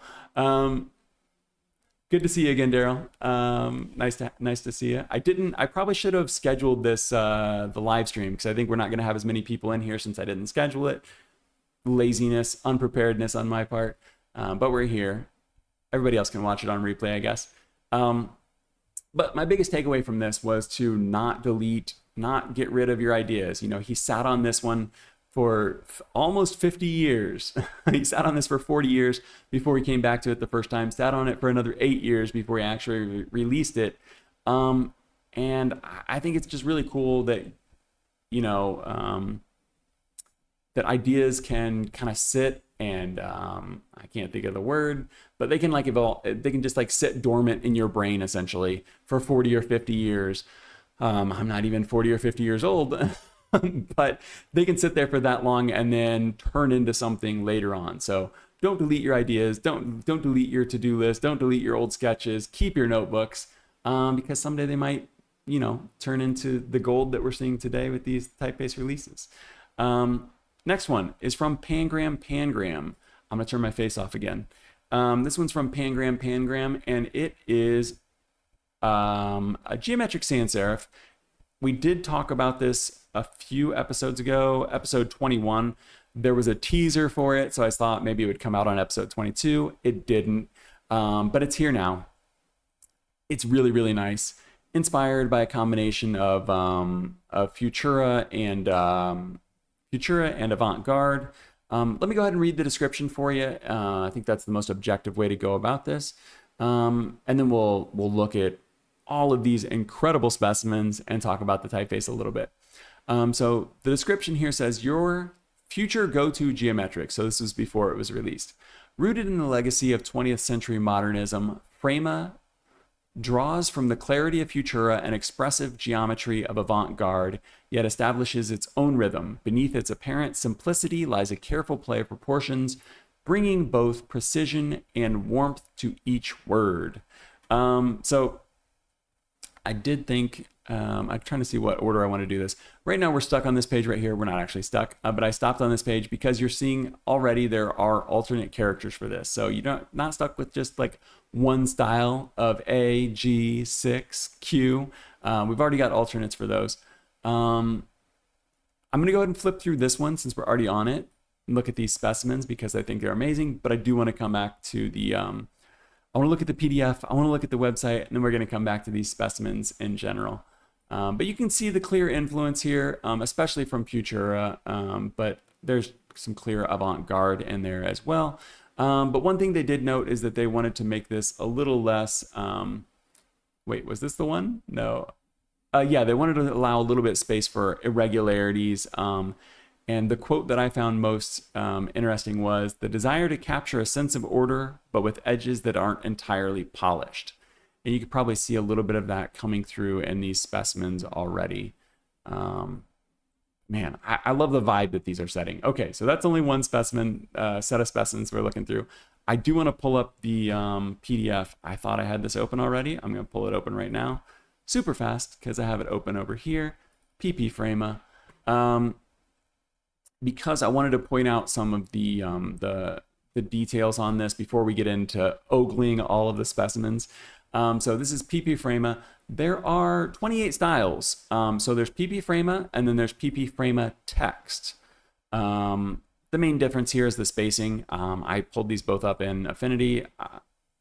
Good to see you again, Daryl. Nice to see you. I probably should have scheduled this, the live stream, because I think we're not going to have as many people in here since I didn't schedule it. Laziness, unpreparedness on my part. But we're here. everybody else can watch it on replay, I guess. But my biggest takeaway from this was to not delete, not get rid of your ideas. You know, he sat on this one for almost 50 years. He sat on this for 40 years before he came back to it the first time, sat on it for another 8 years before he actually released it. And I think it's just really cool that, you know, that ideas can kind of sit and I can't think of the word, but they can like evolve. They can just like sit dormant in your brain essentially for 40 or 50 years. I'm not even 40 or 50 years old, but they can sit there for that long and then turn into something later on. So don't delete your ideas. Don't delete your to-do list. Don't delete your old sketches. Keep your notebooks because someday they might, you know, turn into the gold that we're seeing today with these typeface releases. Next one is from Pangram Pangram. I'm going to turn my face off again. This one's from Pangram Pangram, and it is a geometric sans serif. We did talk about this a few episodes ago, episode 21. There was a teaser for it, so I thought maybe it would come out on episode 22. It didn't, but it's here now. It's really, really nice. Inspired by a combination of Futura and avant-garde. Let me go ahead and read the description for you. I think that's the most objective way to go about this. And then we'll look at all of these incredible specimens and talk about the typeface a little bit. So the description here says, your future go-to geometric. So this was before it was released. Rooted in the legacy of 20th century modernism, Frama draws from the clarity of Futura and expressive geometry of avant-garde, yet establishes its own rhythm. Beneath its apparent simplicity lies a careful play of proportions, bringing both precision and warmth to each word. So I did think, I'm trying to see what order I want to do this. Right now we're stuck on this page right here. We're not actually stuck, but I stopped on this page because you're seeing already there are alternate characters for this. So you're not stuck with just like one style of A, G, 6, Q. We've already got alternates for those. I'm going to go ahead and flip through this one since we're already on it and look at these specimens because I think they're amazing, but I do want to come back to the, I want to look at the PDF, I want to look at the website, and then we're going to come back to these specimens in general. But you can see the clear influence here, especially from Futura, but there's some clear avant-garde in there as well. But one thing they did note is that they wanted to make this a little less, wait, was this the one? No. Yeah, they wanted to allow a little bit of space for irregularities. And the quote that I found most interesting was, the desire to capture a sense of order, but with edges that aren't entirely polished. And you could probably see a little bit of that coming through in these specimens already. Man, I love the vibe that these are setting. Okay, so that's only one specimen, set of specimens we're looking through. I do want to pull up the PDF. I thought I had this open already. I'm going to pull it open right now. Super fast, because I have it open over here. PP Frama. Because I wanted to point out some of the details on this before we get into ogling all of the specimens. So this is PP Frama. There are 28 styles. So there's PP Frama and then there's PP Frama text. The main difference here is the spacing. I pulled these both up in Affinity.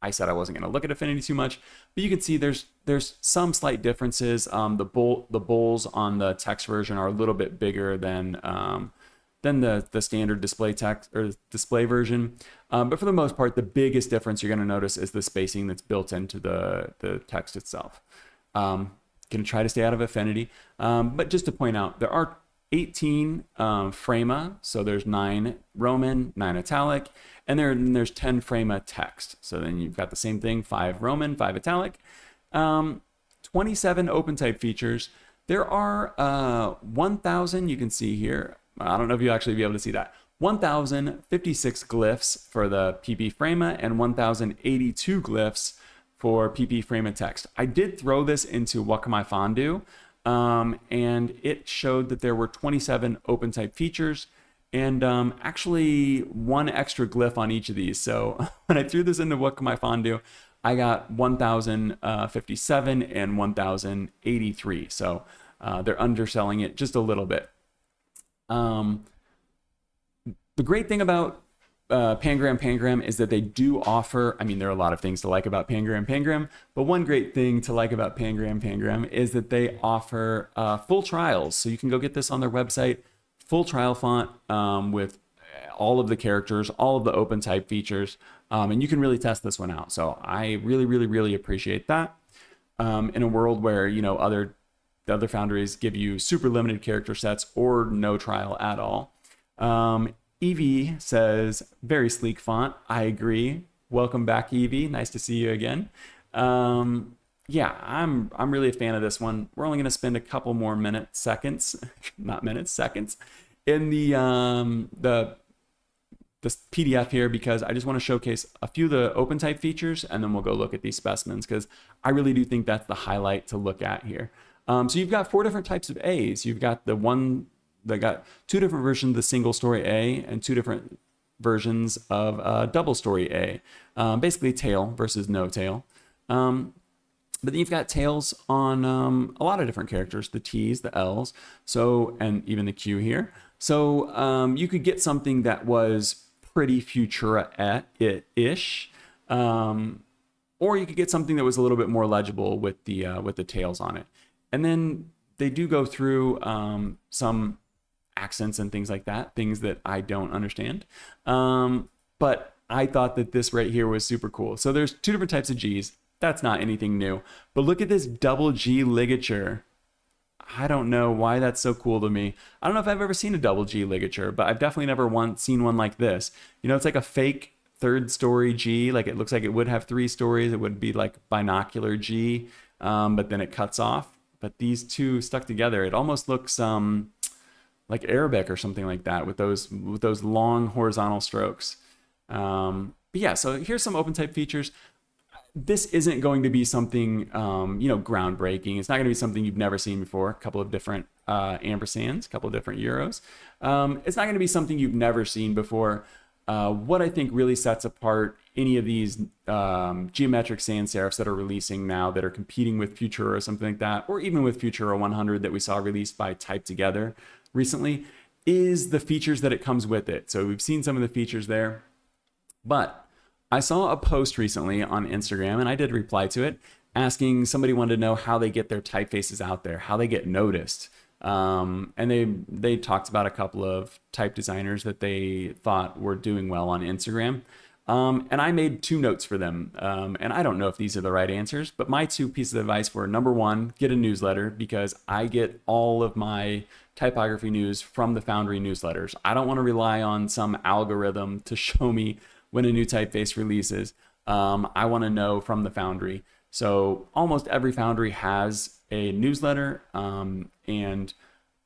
I said I wasn't going to look at Affinity too much, but you can see there's some slight differences. The bowls on the text version are a little bit bigger than the standard display text or display version. But for the most part, the biggest difference you're going to notice is the spacing that's built into the text itself. Going to try to stay out of Affinity. But just to point out, there are 18 Frama. So there's 9 Roman, 9 italic, and there's 10 Frama text. So then you've got the same thing, 5 Roman, 5 italic, 27 OpenType features. There are 1,000, you can see here. I don't know if you'll actually be able to see that. 1,056 glyphs for the PP Frama and 1,082 glyphs for PP Frama text. I did throw this into Wacom Fondue, and it showed that there were 27 OpenType features and actually 1 extra glyph on each of these. So when I threw this into Wacom Fondue, I got 1,057 and 1,083. So they're underselling it just a little bit. The great thing about Pangram Pangram is that they do offer, I mean, there are a lot of things to like about Pangram Pangram, but one great thing to like about Pangram Pangram is that they offer full trials. So you can go get this on their website, full trial font with all of the characters, all of the open type features, and you can really test this one out. So I really, really, really appreciate that. In a world where, you know, the other foundries give you super limited character sets or no trial at all. Evie says, very sleek font. I agree. Welcome back, Evie. Nice to see you again. Yeah, I'm really a fan of this one. We're only going to spend a couple more seconds, not minutes, seconds, in the this PDF here, because I just want to showcase a few of the open type features, and then we'll go look at these specimens, because I really do think that's the highlight to look at here. So you've got 4 different types of A's. You've got the one that got 2 different versions of the single story A and 2 different versions of double story A, basically tail versus no tail. But then you've got tails on a lot of different characters, the T's, the L's, so, and even the Q here. So you could get something that was pretty Futura-ish, or you could get something that was a little bit more legible with the tails on it. And then they do go through some accents and things like that, things that I don't understand. But I thought that this right here was super cool. So there's 2 different types of G's. That's not anything new. But look at this double G ligature. I don't know why that's so cool to me. I don't know if I've ever seen a double G ligature, but I've definitely never seen one like this. You know, it's like a fake 3rd story G. Like, it looks like it would have 3 stories. It would be like binocular G, but then it cuts off. But these 2 stuck together, it almost looks like Arabic or something like that, with those long horizontal strokes. But yeah, so here's some open type features. This isn't going to be something, you know, groundbreaking. It's not going to be something you've never seen before. A couple of different ampersands, a couple of different euros. It's not going to be something you've never seen before. What I think really sets apart any of these geometric sans serifs that are releasing now, that are competing with Futura or something like that, or even with Futura 100 that we saw released by Type Together recently, is the features that it comes with it. So we've seen some of the features there, but I saw a post recently on Instagram, and I did reply to it, asking, somebody wanted to know how they get their typefaces out there, how they get noticed. And they talked about a couple of type designers that they thought were doing well on Instagram. And I made 2 notes for them. And I don't know if these are the right answers, but my 2 pieces of advice were, number 1, get a newsletter, because I get all of my typography news from the Foundry newsletters. I don't want to rely on some algorithm to show me when a new typeface releases. I want to know from the Foundry. So almost every Foundry has a newsletter. And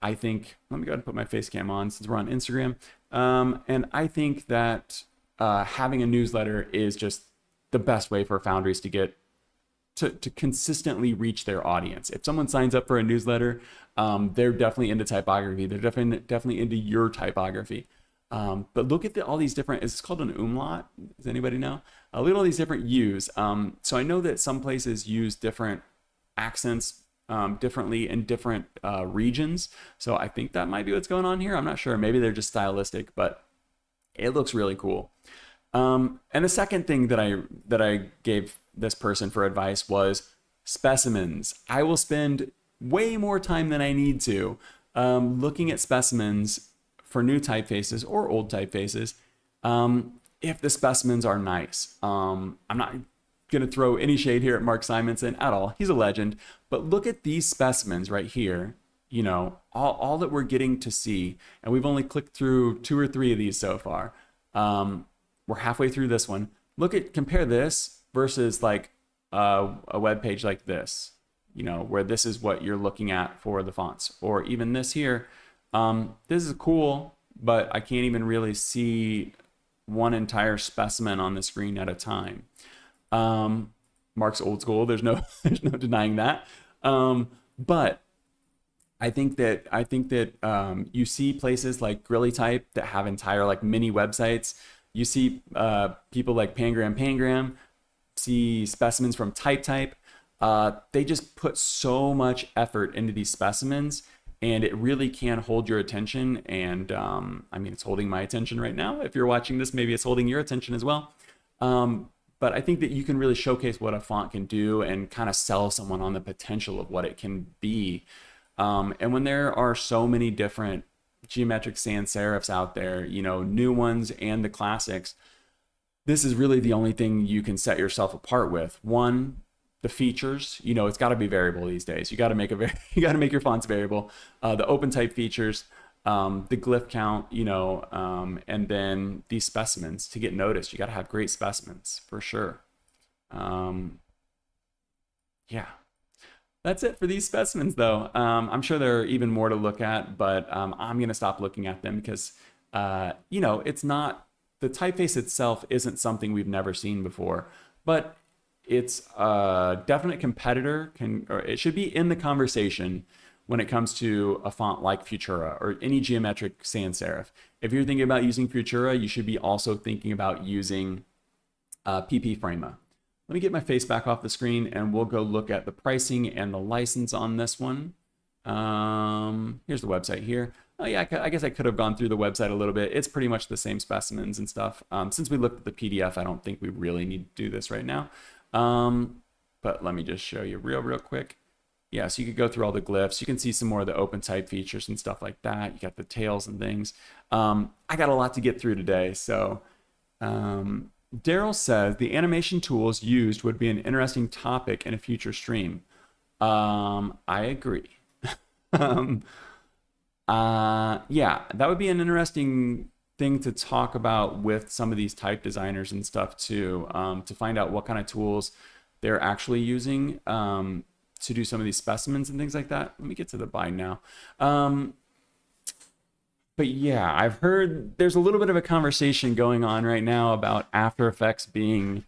I think, let me go ahead and put my face cam on since we're on Instagram. And I think that having a newsletter is just the best way for foundries to get to consistently reach their audience. If someone signs up for a newsletter, they're definitely into typography. They're definitely into your typography. But look at all these different, it's called an umlaut. Does anybody know? Look at all these different U's. So I know that some places use different accents differently in different regions. So I think that might be what's going on here. I'm not sure. Maybe they're just stylistic, but it looks really cool. And the second thing that I gave this person for advice was specimens. I will spend way more time than I need to looking at specimens for new typefaces or old typefaces, if the specimens are nice. I'm not going to throw any shade here at Mark Simonson at all. He's a legend. But look at these specimens right here. You know, all that we're getting to see, and we've only clicked through 2 or 3 of these so far. We're halfway through this one. Compare this versus like a web page like this, you know, where this is what you're looking at for the fonts, or even this here. This is cool, but I can't even really see one entire specimen on the screen at a time. Mark's old school. There's no denying that. But I think that you see places like Type that have entire like mini websites. You see people like Pangram Pangram, see specimens from Type. They just put so much effort into these specimens, and it really can hold your attention. And I mean, it's holding my attention right now. If you're watching this, maybe it's holding your attention as well. But I think that you can really showcase what a font can do and kind of sell someone on the potential of what it can be. And when there are so many different geometric sans serifs out there, you know, new ones and the classics, this is really the only thing you can set yourself apart with. One, the features, you know, it's got to be variable these days. You got to make you got to make your fonts variable. The Emtype features, the glyph count, you know, and then these specimens to get noticed. You got to have great specimens for sure. Yeah. That's it for these specimens, though. I'm sure there are even more to look at, but I'm going to stop looking at them because, you know, it's not, the typeface itself isn't something we've never seen before, but it's a definite competitor, or it should be in the conversation when it comes to a font like Futura or any geometric sans serif. If you're thinking about using Futura, you should be also thinking about using PP Frama. Let me get my face back off the screen and we'll go look at the pricing and the license on this one. Here's the website here. Oh yeah, I guess I could have gone through the website a little bit. It's pretty much the same specimens and stuff. Since we looked at the PDF, I don't think we really need to do this right now. But let me just show you real quick. Yeah, so you could go through all the glyphs. You can see some more of the Emtype features and stuff like that. You got the tails and things. I got a lot to get through today, so... Daryl says the animation tools used would be an interesting topic in a future stream. I agree. Yeah, that would be an interesting thing to talk about with some of these type designers and stuff too, to find out what kind of tools they're actually using to do some of these specimens and things like that. Let me get to the bind now. But yeah, I've heard there's a little bit of a conversation going on right now about After Effects being,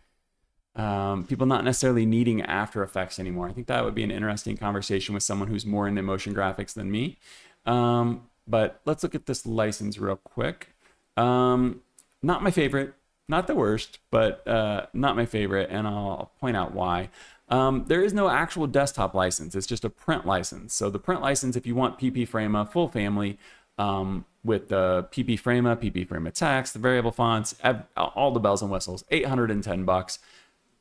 people not necessarily needing After Effects anymore. I think that would be an interesting conversation with someone who's more into motion graphics than me. But let's look at this license real quick. Not my favorite, not the worst, but not my favorite, and I'll point out why. There is no actual desktop license. It's just a print license. So the print license, if you want PP Frama, full family, with the PP Frama text, the variable fonts, all the bells and whistles, $810.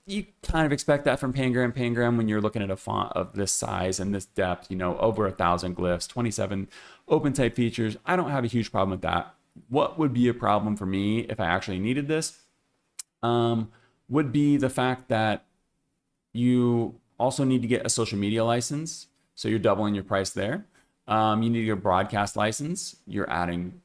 You kind of expect that from Pangram Pangram when you're looking at a font of this size and this depth, you know, over 1,000 glyphs, 27 Emtype features. I don't have a huge problem with that. What would be a problem for me if I actually needed this would be the fact that you also need to get a social media license. So you're doubling your price there. You need your broadcast license. You're adding,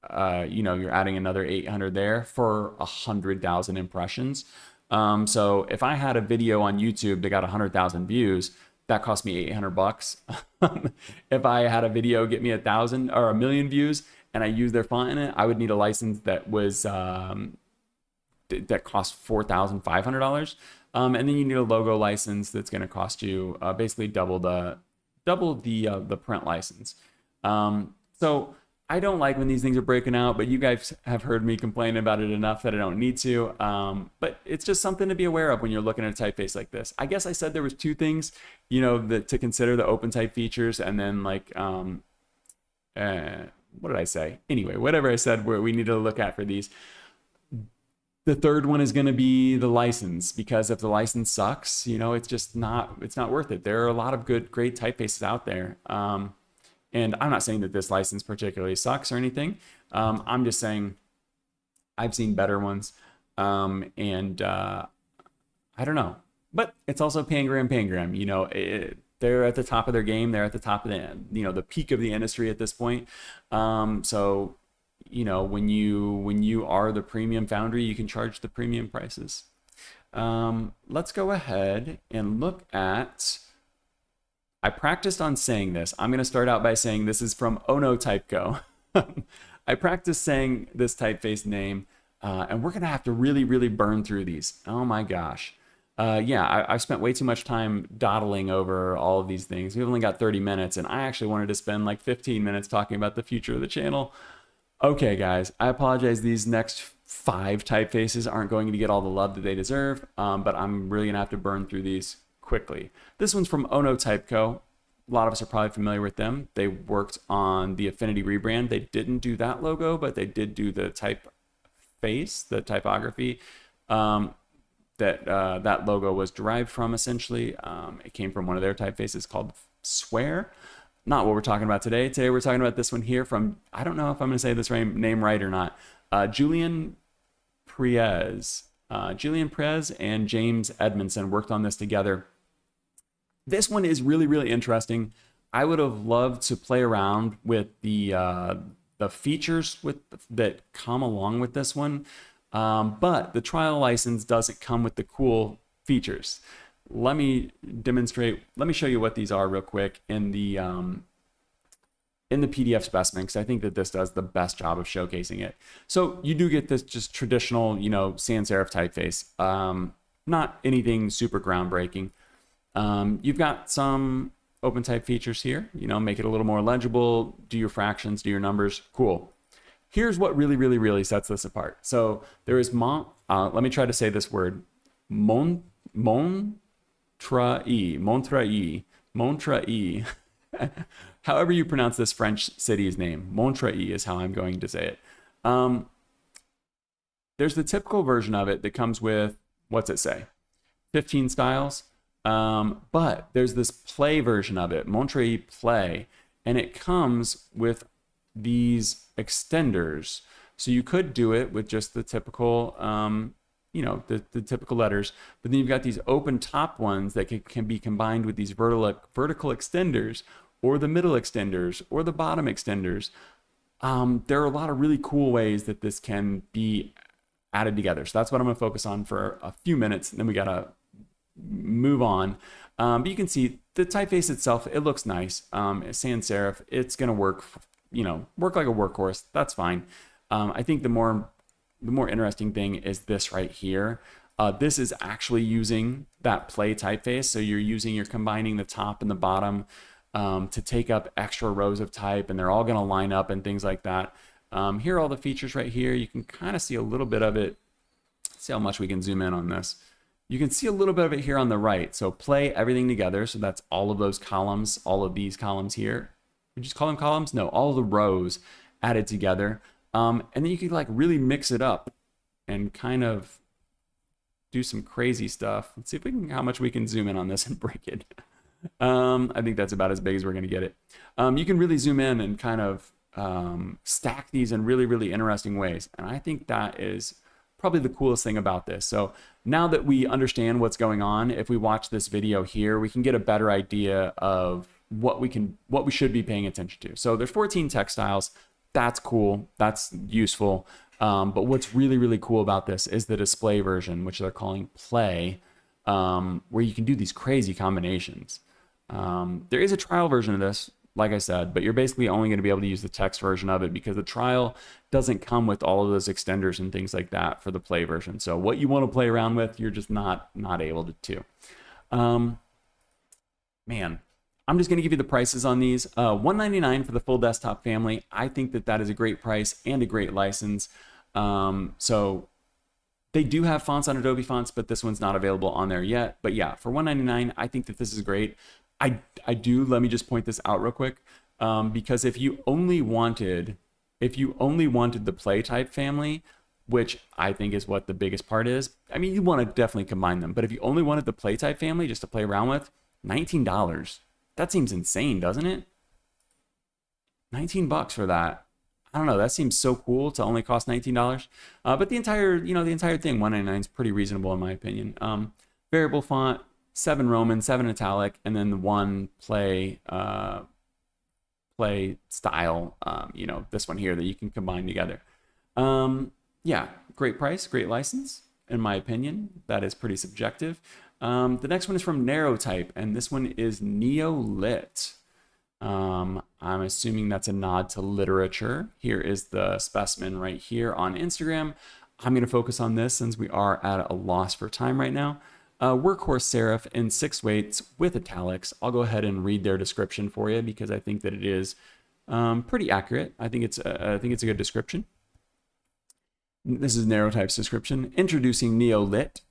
you're adding another 800 there for 100,000 impressions. So if I had a video on YouTube that got 100,000 views, that cost me $800. If I had a video get me 1,000 or 1,000,000 views and I used their font in it, I would need a license that was that cost $4,500. And then you need a logo license that's going to cost you basically double the print license. So I don't like when these things are breaking out, but you guys have heard me complain about it enough that I don't need to. But it's just something to be aware of when you're looking at a typeface like this. I guess I said there was two things, you know, to consider: the Emtype features, and then like, what did I say? Anyway, whatever I said, where we need to look at for these. The third one is going to be the license, because if the license sucks, you know, it's not worth it. There are a lot of great typefaces out there. And I'm not saying that this license particularly sucks or anything. I'm just saying I've seen better ones. I don't know, but it's also Pangram Pangram, you know, they're at the top of their game. They're at the top of the peak of the industry at this point. So, you know, when you are the premium foundry, you can charge the premium prices. Let's go ahead and look at, I practiced on saying this. I'm going to start out by saying this is from Ono Typeco. I practiced saying this typeface name, and we're going to have to really burn through these. Oh my gosh. Yeah, I've spent way too much time dawdling over all of these things. We've only got 30 minutes, and I actually wanted to spend like 15 minutes talking about the future of the channel. Okay, guys, I apologize. These next 5 typefaces aren't going to get all the love that they deserve, but I'm really going to have to burn through these quickly. This one's from Ono Typeco. A lot of us are probably familiar with them. They worked on the Affinity rebrand. They didn't do that logo, but they did do the typeface, the typography that logo was derived from, essentially. It came from one of their typefaces called Swear. Not what we're talking about today. Today we're talking about this one here from, I don't know if I'm going to say this name right or not, Julian Priez. Julian Priez and James Edmondson worked on this together. This one is really, really interesting. I would have loved to play around with the features that come along with this one, but the trial license doesn't come with the cool features. Let me demonstrate. Let me show you what these are real quick in the PDF specimen, because I think that this does the best job of showcasing it. So you do get this just traditional, sans serif typeface. Not anything super groundbreaking. You've got some open type features here, make it a little more legible, do your fractions, do your numbers, cool. Here's what really, really, really sets this apart. So there is, let me try to say this word, Montreuil. However you pronounce this French city's name, Montreuil is how I'm going to say it. There's the typical version of it that comes with, what's it say? 15 styles. But there's this play version of it, Montreuil Play, and it comes with these extenders. So you could do it with just the typical, the typical letters, but then you've got these open top ones that can be combined with these vertical extenders, or the middle extenders, or the bottom extenders. There are a lot of really cool ways that this can be added together. So that's what I'm going to focus on for a few minutes, and then we got to move on. But you can see the typeface itself, it looks nice. Sans serif, it's going to work, work like a workhorse. That's fine. I think the more interesting thing is this right here. This is actually using that play typeface. So you're combining the top and the bottom to take up extra rows of type, and they're all going to line up and things like that. Here are all the features right here. You can kind of see a little bit of it. See how much we can zoom in on this. You can see a little bit of it here on the right. So play everything together. So that's all of those columns, all of these columns here. Would you just call them columns? No, all of the rows added together. And then you can really mix it up and kind of do some crazy stuff. Let's see if how much we can zoom in on this and break it. I think that's about as big as we're going to get it. You can really zoom in and kind of stack these in really, really interesting ways. And I think that is probably the coolest thing about this. So now that we understand what's going on, if we watch this video here, we can get a better idea of what we should be paying attention to. So there's 14 text styles. That's cool. That's useful. But what's really, really cool about this is the display version, which they're calling Play, where you can do these crazy combinations. There is a trial version of this, like I said, but you're basically only going to be able to use the text version of it because the trial doesn't come with all of those extenders and things like that for the Play version. So what you want to play around with, you're just not able to. Man, I'm just going to give you the prices on these. $199 for the full desktop family. I think that is a great price and a great license. So they do have fonts on Adobe Fonts, but this one's not available on there yet. But yeah, for $199, I think that this is great. Let me just point this out real quick, because if you only wanted the play type family, which I think is what the biggest part is, I mean, you want to definitely combine them, but if you only wanted the play type family just to play around with, $19. That seems insane, doesn't it? $19 for that. I don't know. That seems so cool to only cost $19. But the entire thing, $199 is pretty reasonable in my opinion. Variable font, 7 Roman, 7 italic, and then the 1 play style, this one here that you can combine together. Yeah, great price, great license, in my opinion. That is pretty subjective. The next one is from Neotype, and this one is Neolit. I'm assuming that's a nod to literature. Here is the specimen right here on Instagram. I'm going to focus on this since we are at a loss for time right now. Workhorse serif in 6 weights with italics. I'll go ahead and read their description for you because I think that it is pretty accurate. I think it's a good description. This is Neotype's description. Introducing Neolit,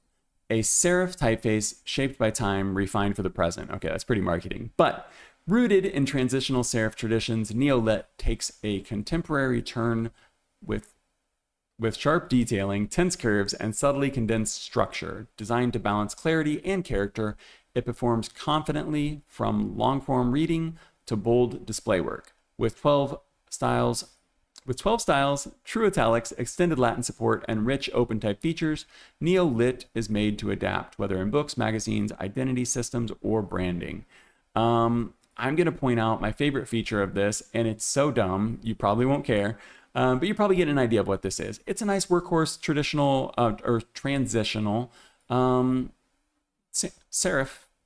a serif typeface shaped by time, refined for the present. Okay, that's pretty marketing. But Rooted in transitional serif traditions, Neolit takes a contemporary turn with sharp detailing, tense curves, and subtly condensed structure. Designed to balance clarity and character, it performs confidently from long-form reading to bold display work. With 12 styles, true italics, extended Latin support, and rich OpenType features, Neolit is made to adapt, whether in books, magazines, identity systems, or branding. I'm going to point out my favorite feature of this, and it's so dumb, you probably won't care, but you probably get an idea of what this is. It's a nice workhorse traditional or transitional serif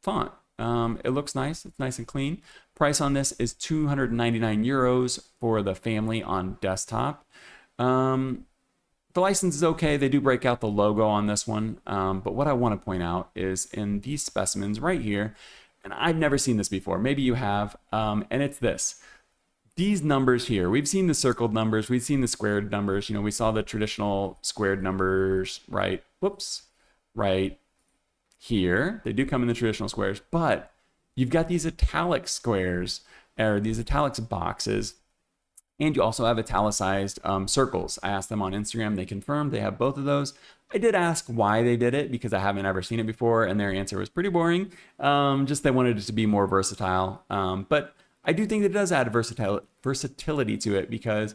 font. It looks nice. It's nice and clean. Price on this is 299 euros for the family on desktop. The license is okay. They do break out the logo on this one. But what I want to point out is in these specimens right here, and I've never seen this before. Maybe you have. And it's this. These numbers here, we've seen the circled numbers. We've seen the squared numbers. You know, we saw the traditional squared numbers right here. They do come in the traditional squares, but you've got these italic squares or these italics boxes, and you also have italicized circles. I asked them on Instagram. They confirmed they have both of those. I did ask why they did it because I haven't ever seen it before, and their answer was pretty boring. Just they wanted it to be more versatile. But I do think that it does add versatility to it because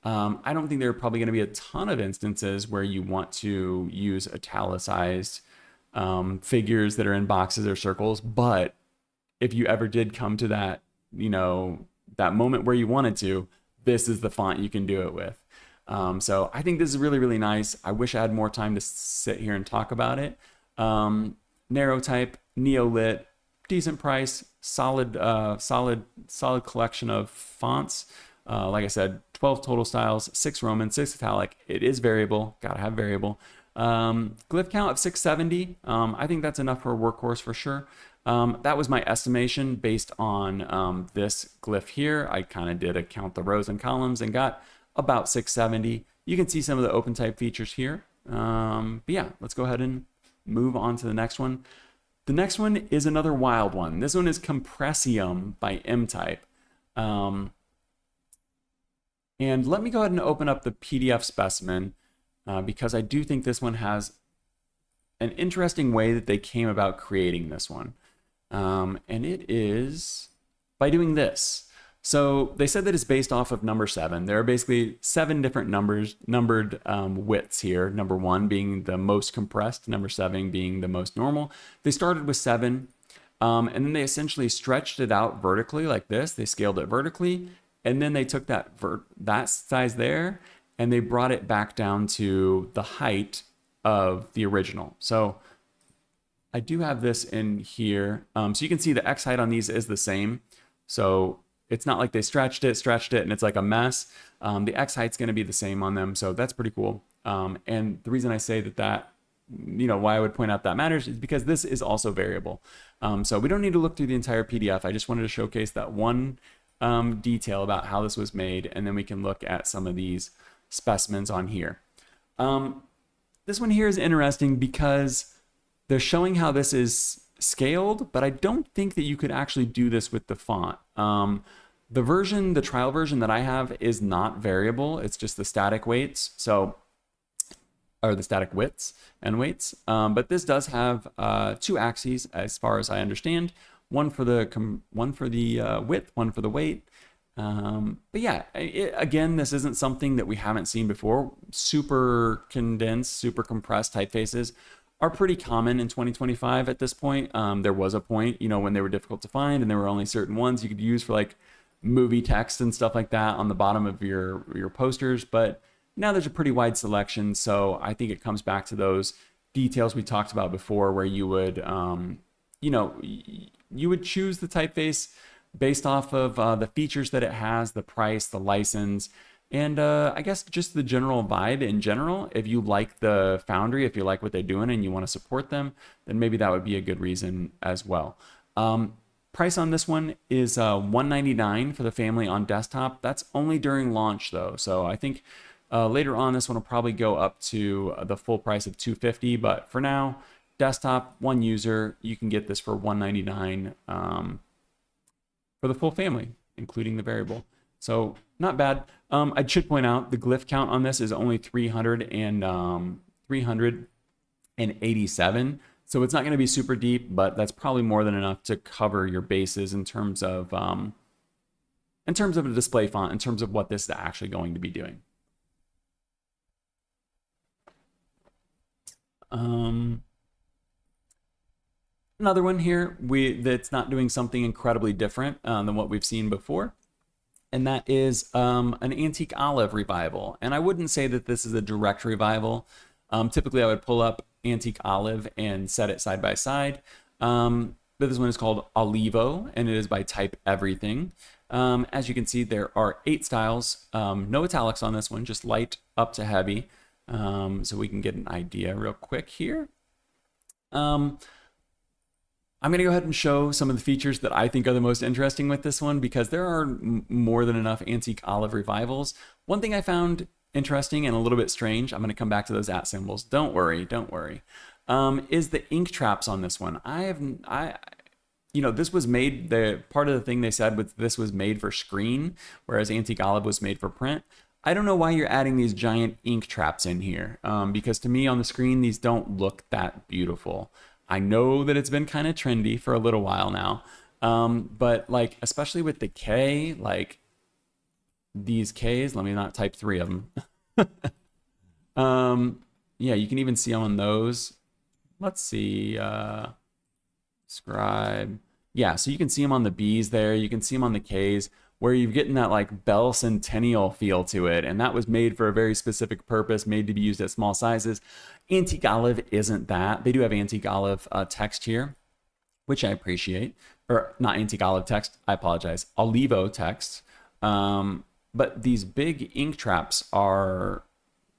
I don't think there are probably going to be a ton of instances where you want to use italicized figures that are in boxes or circles. But if you ever did come to that, you know, that moment where you wanted to, this is the font you can do it with. So I think this is really, really nice. I wish I had more time to sit here and talk about it. Narrow type, Neolit, decent price, solid collection of fonts. Like I said, 12 total styles, 6 Roman, 6 italic. It is variable, gotta have variable. Glyph count of 670. I think that's enough for a workhorse for sure. That was my estimation based on this glyph here. I kind of did count the rows and columns and got about 670. You can see some of the OpenType features here. But yeah, let's go ahead and move on to the next one. The next one is another wild one. This one is Compressium by Emtype. And let me go ahead and open up the PDF specimen because I do think this one has an interesting way that they came about creating this one. And it is by doing this. So they said that it's based off of number 7. There are basically 7 different numbered widths here. Number 1 being the most compressed, number 7 being the most normal. They started with 7, and then they essentially stretched it out vertically like this. They scaled it vertically, and then they took that size there, and they brought it back down to the height of the original. So I do have this in here. So you can see the X height on these is the same. So it's not like they stretched it, and it's like a mess. The X height's going to be the same on them, so that's pretty cool. And the reason I say that, you know, why I would point out that matters is because this is also variable. So we don't need to look through the entire PDF. I just wanted to showcase that one detail about how this was made, and then we can look at some of these specimens on here. This one here is interesting because they're showing how this is scaled, but I don't think that you could actually do this with the font. The trial version that I have is not variable. It's just the static weights. Or the static widths and weights. But this does have 2 axes as far as I understand. One for the width, one for the weight. But yeah, again, this isn't something that we haven't seen before. Super condensed, super compressed typefaces are pretty common in 2025 at this point. There was a point, you know, when they were difficult to find and there were only certain ones you could use for like movie text and stuff like that on the bottom of your posters. But now there's a pretty wide selection. So I think it comes back to those details we talked about before where you would, you know, you would choose the typeface based off of the features that it has, the price, the license, and I guess just the general vibe in general. If you like the Foundry, if you like what they're doing and you want to support them, then maybe that would be a good reason as well. Price on this one is $199 for the family on desktop. That's only during launch though. So I think later on this one will probably go up to the full price of $250. But for now, desktop, 1 user, you can get this for $199. for the full family, including the variable. So not bad. I should point out the glyph count on this is only 387. So it's not going to be super deep, but that's probably more than enough to cover your bases in terms of a display font, in terms of what this is actually going to be doing. Another one here that's not doing something incredibly different than what we've seen before, and that is an antique olive revival. And I wouldn't say that this is a direct revival. Typically, I would pull up antique olive and set it side by side. But this one is called Olivo, and it is by Typeverything. As you can see, there are 8 styles. No italics on this one, just light up to heavy. So we can get an idea real quick here. I'm going to go ahead and show some of the features that I think are the most interesting with this one, because there are more than enough antique olive revivals. One thing I found interesting and a little bit strange, I'm going to come back to those @ symbols. Don't worry, is the ink traps on this one. This was made, part of the thing they said was this was made for screen, whereas antique olive was made for print. I don't know why you're adding these giant ink traps in here, because to me on the screen, these don't look that beautiful. I know that it's been kind of trendy for a little while now, but like, especially with the K, like these Ks, let me not type 3 of them. Yeah, you can even see them on those. Let's see, scribe. Yeah, so you can see them on the Bs there. You can see them on the Ks, where you're getting that like Bell Centennial feel to it. And that was made for a very specific purpose, made to be used at small sizes. Antique olive isn't that. They do have antique olive text here, which I appreciate. Or not antique olive text, I apologize. Olivo text. But these big ink traps are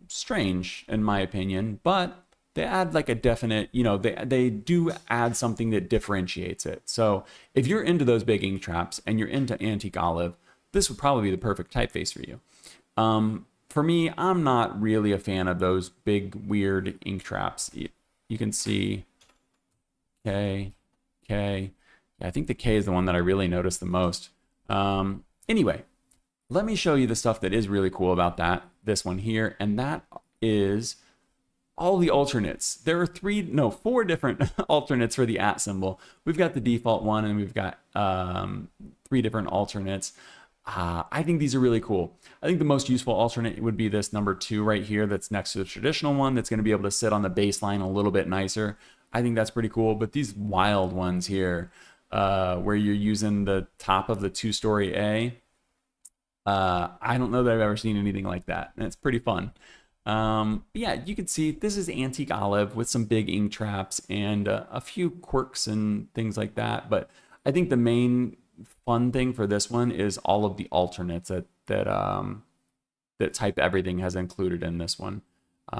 strange in my opinion, but they add like a definite, they do add something that differentiates it. So if you're into those big ink traps and you're into antique olive, this would probably be the perfect typeface for you. For me, I'm not really a fan of those big, weird ink traps. You can see K. Yeah, I think the K is the one that I really noticed the most. Anyway, let me show you the stuff that is really cool about this one here, and that is all the alternates. There are 4 different alternates for the @ symbol. We've got the default one, and we've got 3 different alternates. I think these are really cool. I think the most useful alternate would be this number 2 right here that's next to the traditional one, that's going to be able to sit on the baseline a little bit nicer. I think that's pretty cool. But these wild ones here, where you're using the top of the 2-story A, I don't know that I've ever seen anything like that, and it's pretty fun. Yeah, you can see this is antique olive with some big ink traps and a few quirks and things like that. But I think the main fun thing for this one is all of the alternates that Typeverything has included in this one.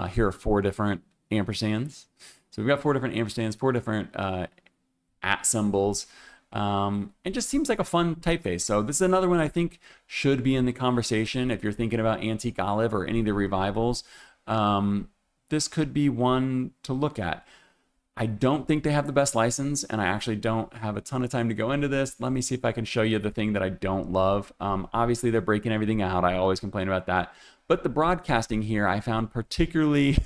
Here are 4 different ampersands. So we've got 4 different ampersands, 4 different @ symbols. It just seems like a fun typeface. So this is another one I think should be in the conversation if you're thinking about antique olive or any of the revivals. This could be one to look at. I don't think they have the best license, and I actually don't have a ton of time to go into this. Let me see if I can show you the thing that I don't love. Obviously, they're breaking everything out. I always complain about that. But the broadcasting here I found particularly...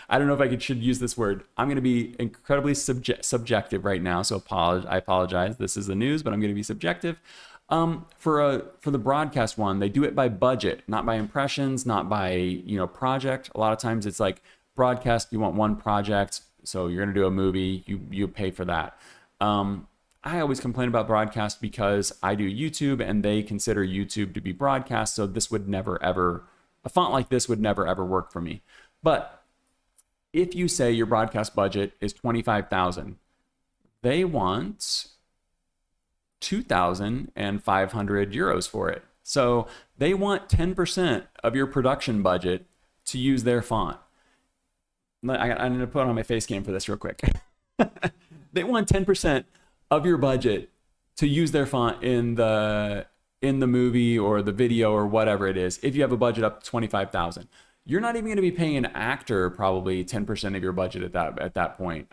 I don't know if I should use this word. I'm going to be incredibly subjective right now, so I apologize. This is the news, but I'm going to be subjective. For the broadcast one, they do it by budget, not by impressions, not by project. A lot of times it's like broadcast, you want one project, so you're going to do a movie, you pay for that. I always complain about broadcast because I do YouTube and they consider YouTube to be broadcast, so this would never ever, a font like this would never ever work for me. But if you say your broadcast budget is $25,000, they want 2,500 euros for it. So they want 10% of your production budget to use their font. I'm going to put on my face cam for this real quick. They want 10% of your budget to use their font in the movie or the video or whatever it is. If you have a budget up to $25,000. You're not even going to be paying an actor probably 10% of your budget at that point.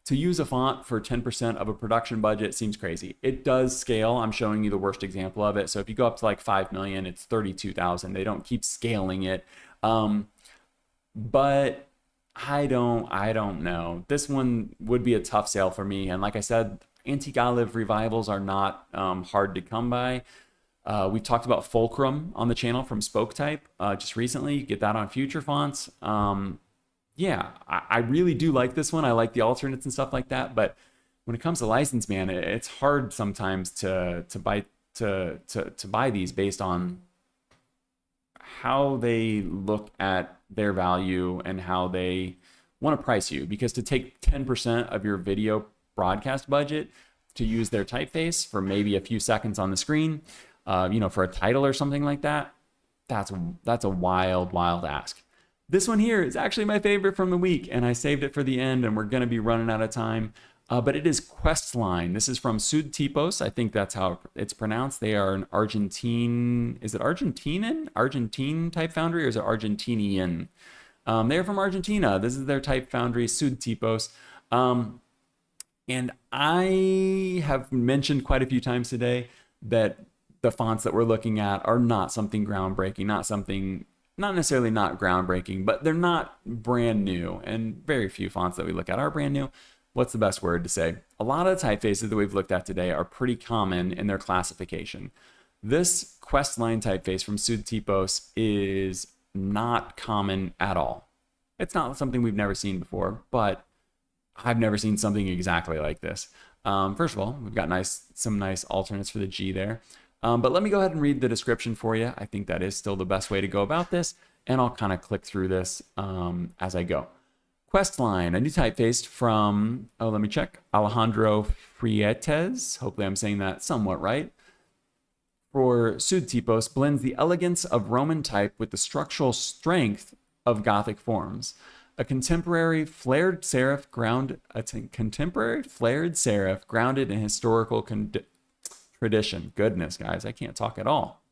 to use a font for 10% of a production budget seems crazy. It does scale. I'm showing you the worst example of it. So if you go up to like 5 million, it's 32,000. They don't keep scaling it. But I don't know. This one would be a tough sale for me. And like I said, anti-Olive revivals are not hard to come by. We talked about Fulcrum on the channel from SpokeType just recently. You get that on future fonts. Yeah, I really do like this one. I like the alternates and stuff like that. But when it comes to license, man, it's hard sometimes to buy these based on how they look at their value and how they want to price you. Because to take 10% of your video broadcast budget to use their typeface for maybe a few seconds on the screen, for a title or something like that, that's a wild ask. This one here is actually my favorite from the week, and I saved it for the end, and we're going to be running out of time. But it is Questline. This is from Sudtipos. I think that's how it's pronounced. They are an Argentine. Is it Argentinian? Argentine type foundry, or is it Argentinian? They're from Argentina. This is their type foundry, Sudtipos. And I have mentioned quite a few times today that the fonts that we're looking at are not something groundbreaking, not necessarily not groundbreaking, but they're not brand new. And very few fonts that we look at are brand new. What's the best word to say? A lot of the typefaces that we've looked at today are pretty common in their classification. This Questline typeface from Sudtipos is not common at all. It's not something we've never seen before, but I've never seen something exactly like this. First of all, we've got some nice alternates for the G there. But let me go ahead and read the description for you. I think that is still the best way to go about this, and I'll kind of click through this as I go. Questline, a new typeface from, let me check, Alejandro Frietes. Hopefully I'm saying that somewhat right. For Sudtipos, blends the elegance of Roman type with the structural strength of Gothic forms. A contemporary flared serif grounded in historical tradition. Goodness, guys, I can't talk at all.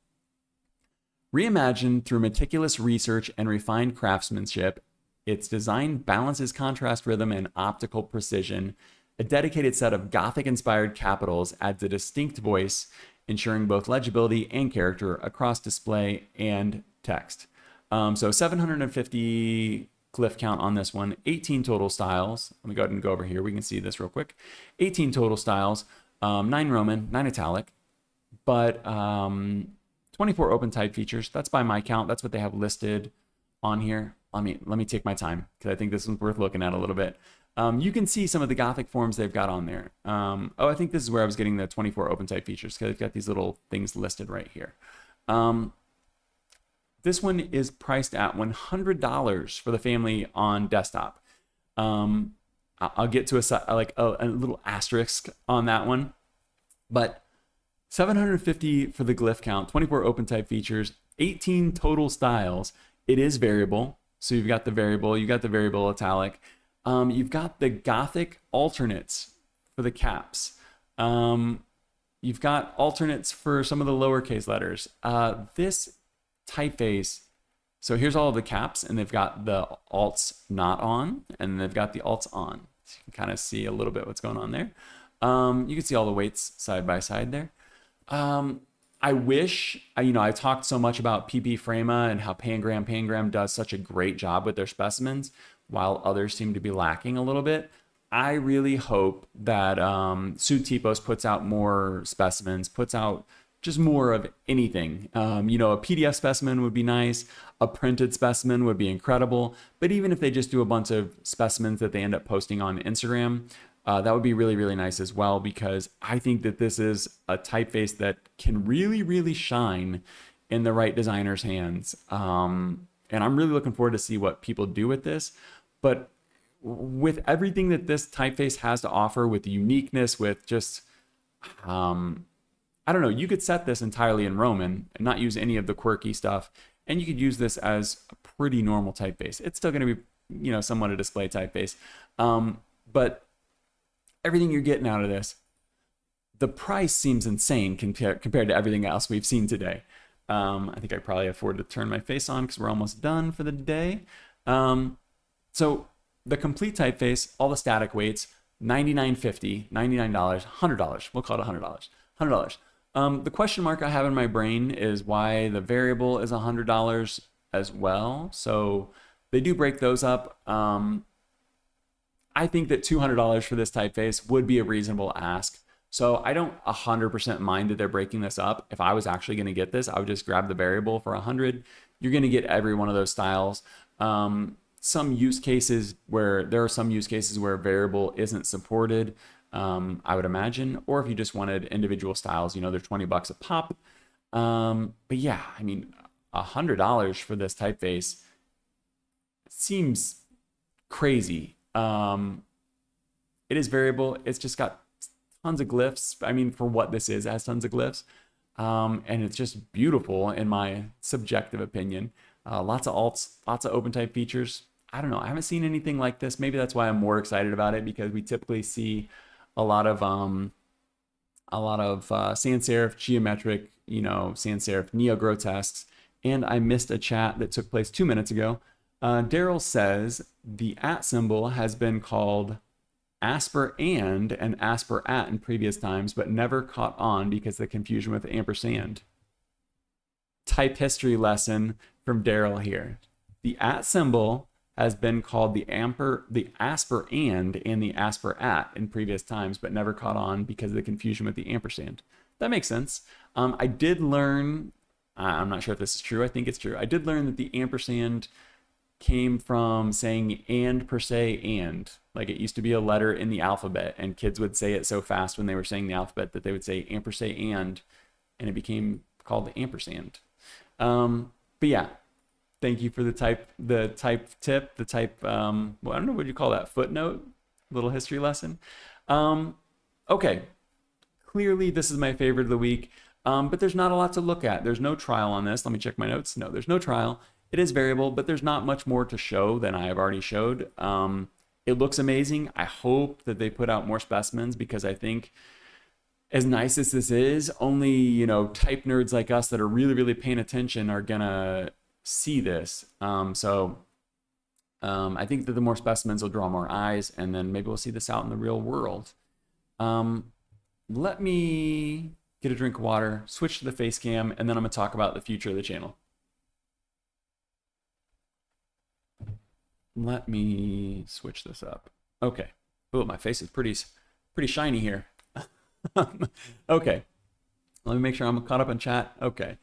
Reimagined through meticulous research and refined craftsmanship, its design balances contrast, rhythm, and optical precision. A dedicated set of Gothic-inspired capitals adds a distinct voice, ensuring both legibility and character across display and text. So 750 glyph count on this one, 18 total styles. Let me go ahead and go over here. We can see this real quick. 18 total styles, 9 Roman, 9 italic, but 24 open type features. That's by my count. That's what they have listed on here. Let me take my time because I think this one's worth looking at a little bit. You can see some of the Gothic forms they've got on there. I think this is where I was getting the 24 open type features because they've got these little things listed right here. This one is priced at $100 for the family on desktop. I'll get to a little asterisk on that one, but $750 for the glyph count, 24 open type features, 18 total styles. It is variable. So you've got the variable italic. You've got the Gothic alternates for the caps. You've got alternates for some of the lowercase letters. This typeface, so here's all of the caps, and they've got the alts not on, and they've got the alts on. So you can kind of see a little bit what's going on there. You can see all the weights side by side there. I wish, I talked so much about PP Frama and how Pangram does such a great job with their specimens, while others seem to be lacking a little bit. I really hope that Sudtipos puts out more specimens, puts out just more of anything. A PDF specimen would be nice. A printed specimen would be incredible. But even if they just do a bunch of specimens that they end up posting on Instagram, that would be really, really nice as well, because I think that this is a typeface that can really, really shine in the right designer's hands. And I'm really looking forward to see what people do with this. But with everything that this typeface has to offer, with the uniqueness, with just, I don't know, you could set this entirely in Roman and not use any of the quirky stuff. And you could use this as a pretty normal typeface. It's still going to be, somewhat a display typeface. But everything you're getting out of this, the price seems insane compared to everything else we've seen today. I think I probably afford to turn my face on because we're almost done for the day. So the complete typeface, all the static weights, $99.50, $99, $100. We'll call it $100. $100. The question mark I have in my brain is why the variable is $100 as well. So they do break those up. I think that $200 for this typeface would be a reasonable ask. So I don't 100% mind that they're breaking this up. If I was actually going to get this, I would just grab the variable for 100. You're going to get every one of those styles. Some use cases where there are some use cases where a variable isn't supported, I would imagine, or if you just wanted individual styles, you know, they're 20 bucks a pop. But yeah, I mean, $100 for this typeface seems crazy. It is variable. It's just got tons of glyphs. I mean, for what this is, it has tons of glyphs. And it's just beautiful in my subjective opinion. Lots of alts, lots of OpenType features. I don't know. I haven't seen anything like this. Maybe that's why I'm more excited about it, because we typically see a lot of sans serif, geometric, you know, sans serif, neo grotesques. And I missed a chat that took place 2 minutes ago. Daryl says the @ symbol has been called asper and asper at in previous times, but never caught on because of the confusion with ampersand. Type history lesson from Daryl here. The @ symbol has been called the asper and the asper at in previous times, but never caught on because of the confusion with the ampersand. That makes sense. I did learn, I'm not sure if this is true, I think it's true. I did learn that the ampersand came from saying and per se and. Like, it used to be a letter in the alphabet, and kids would say it so fast when they were saying the alphabet that they would say ampersand and it became called the ampersand. But yeah, thank you for the type tip, the type, well, I don't know what you call that, footnote, little history lesson. Okay, clearly this is my favorite of the week, but there's not a lot to look at. There's no trial on this. Let me check my notes. No, there's no trial. It is variable, but there's not much more to show than I have already showed. It looks amazing. I hope that they put out more specimens, because I think, as nice as this is, only, you know, type nerds like us that are really, really paying attention are gonna see this. I think that the more specimens will draw more eyes, and then maybe we'll see this out in the real world. Let me get a drink of water, switch to the face cam, and then I'm gonna talk about the future of the channel. Let me switch this up. Okay. Oh, my face is pretty shiny here. Okay. Let me make sure I'm caught up in chat. Okay.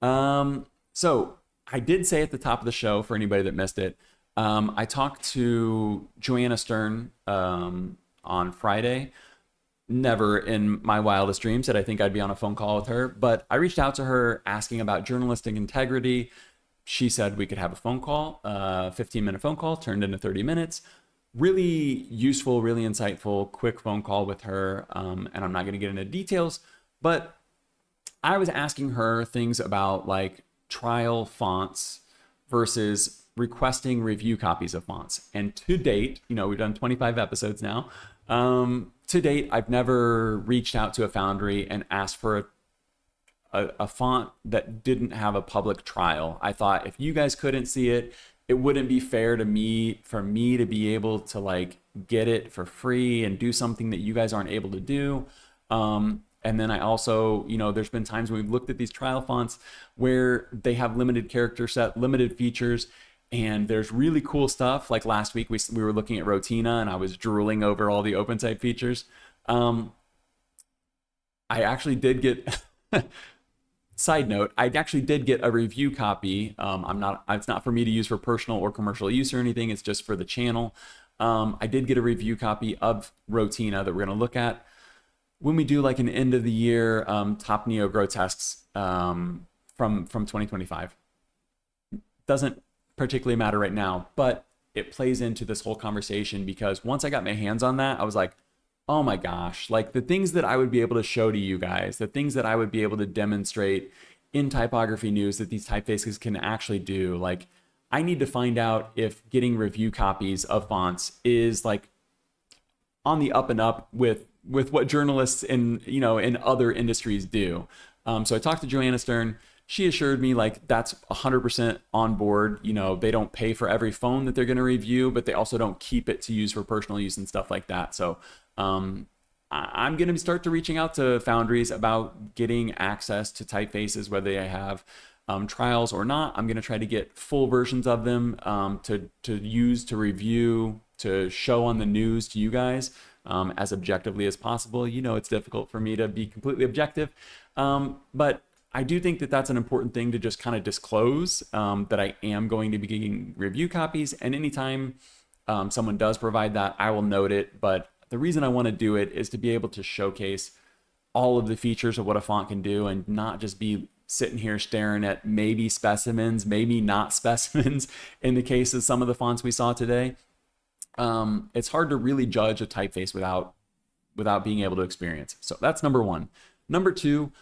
So I did say at the top of the show, for anybody that missed it, I talked to Joanna Stern on Friday. Never in my wildest dreams did I think I'd be on a phone call with her, but I reached out to her asking about journalistic integrity. She said we could have a phone call, 15-minute phone call, turned into 30 minutes. Really useful, really insightful, quick phone call with her. And I'm not going to get into details, but I was asking her things about like trial fonts versus requesting review copies of fonts. And to date, you know, we've done 25 episodes now. To date, I've never reached out to a foundry and asked for a font that didn't have a public trial. I thought if you guys couldn't see it, it wouldn't be fair to me for me to be able to like get it for free and do something that you guys aren't able to do. And then I also, you know, there's been times when we've looked at these trial fonts where they have limited character set, limited features, and there's really cool stuff. Like last week, we were looking at Rotina, and I was drooling over all the OpenType features. I actually did get... Side note, I actually did get a review copy. It's not for me to use for personal or commercial use or anything. It's just for the channel. I did get a review copy of Rotina that we're going to look at when we do like an end of the year top neo grotesques from 2025. Doesn't particularly matter right now, but it plays into this whole conversation, because once I got my hands on that, I was like, oh my gosh, like the things that I would be able to show to you guys, the things that I would be able to demonstrate in typography news that these typefaces can actually do. Like, I need to find out if getting review copies of fonts is like on the up and up with what journalists in, you know, in other industries do. So I talked to Joanna Stern. she assured me like that's 100% on board. You know, they don't pay for every phone that they're going to review, but they also don't keep it to use for personal use and stuff like that. So I'm going to start to reaching out to foundries about getting access to typefaces, whether they have trials or not. I'm going to try to get full versions of them to use, to review, to show on the news to you guys as objectively as possible. You know, it's difficult for me to be completely objective, but I do think that that's an important thing to just kind of disclose, that I am going to be getting review copies, and anytime someone does provide that, I will note it. But the reason I want to do it is to be able to showcase all of the features of what a font can do, and not just be sitting here staring at maybe specimens, maybe not specimens in the case of some of the fonts we saw today. It's hard to really judge a typeface without being able to experience it. So that's number one. Number two,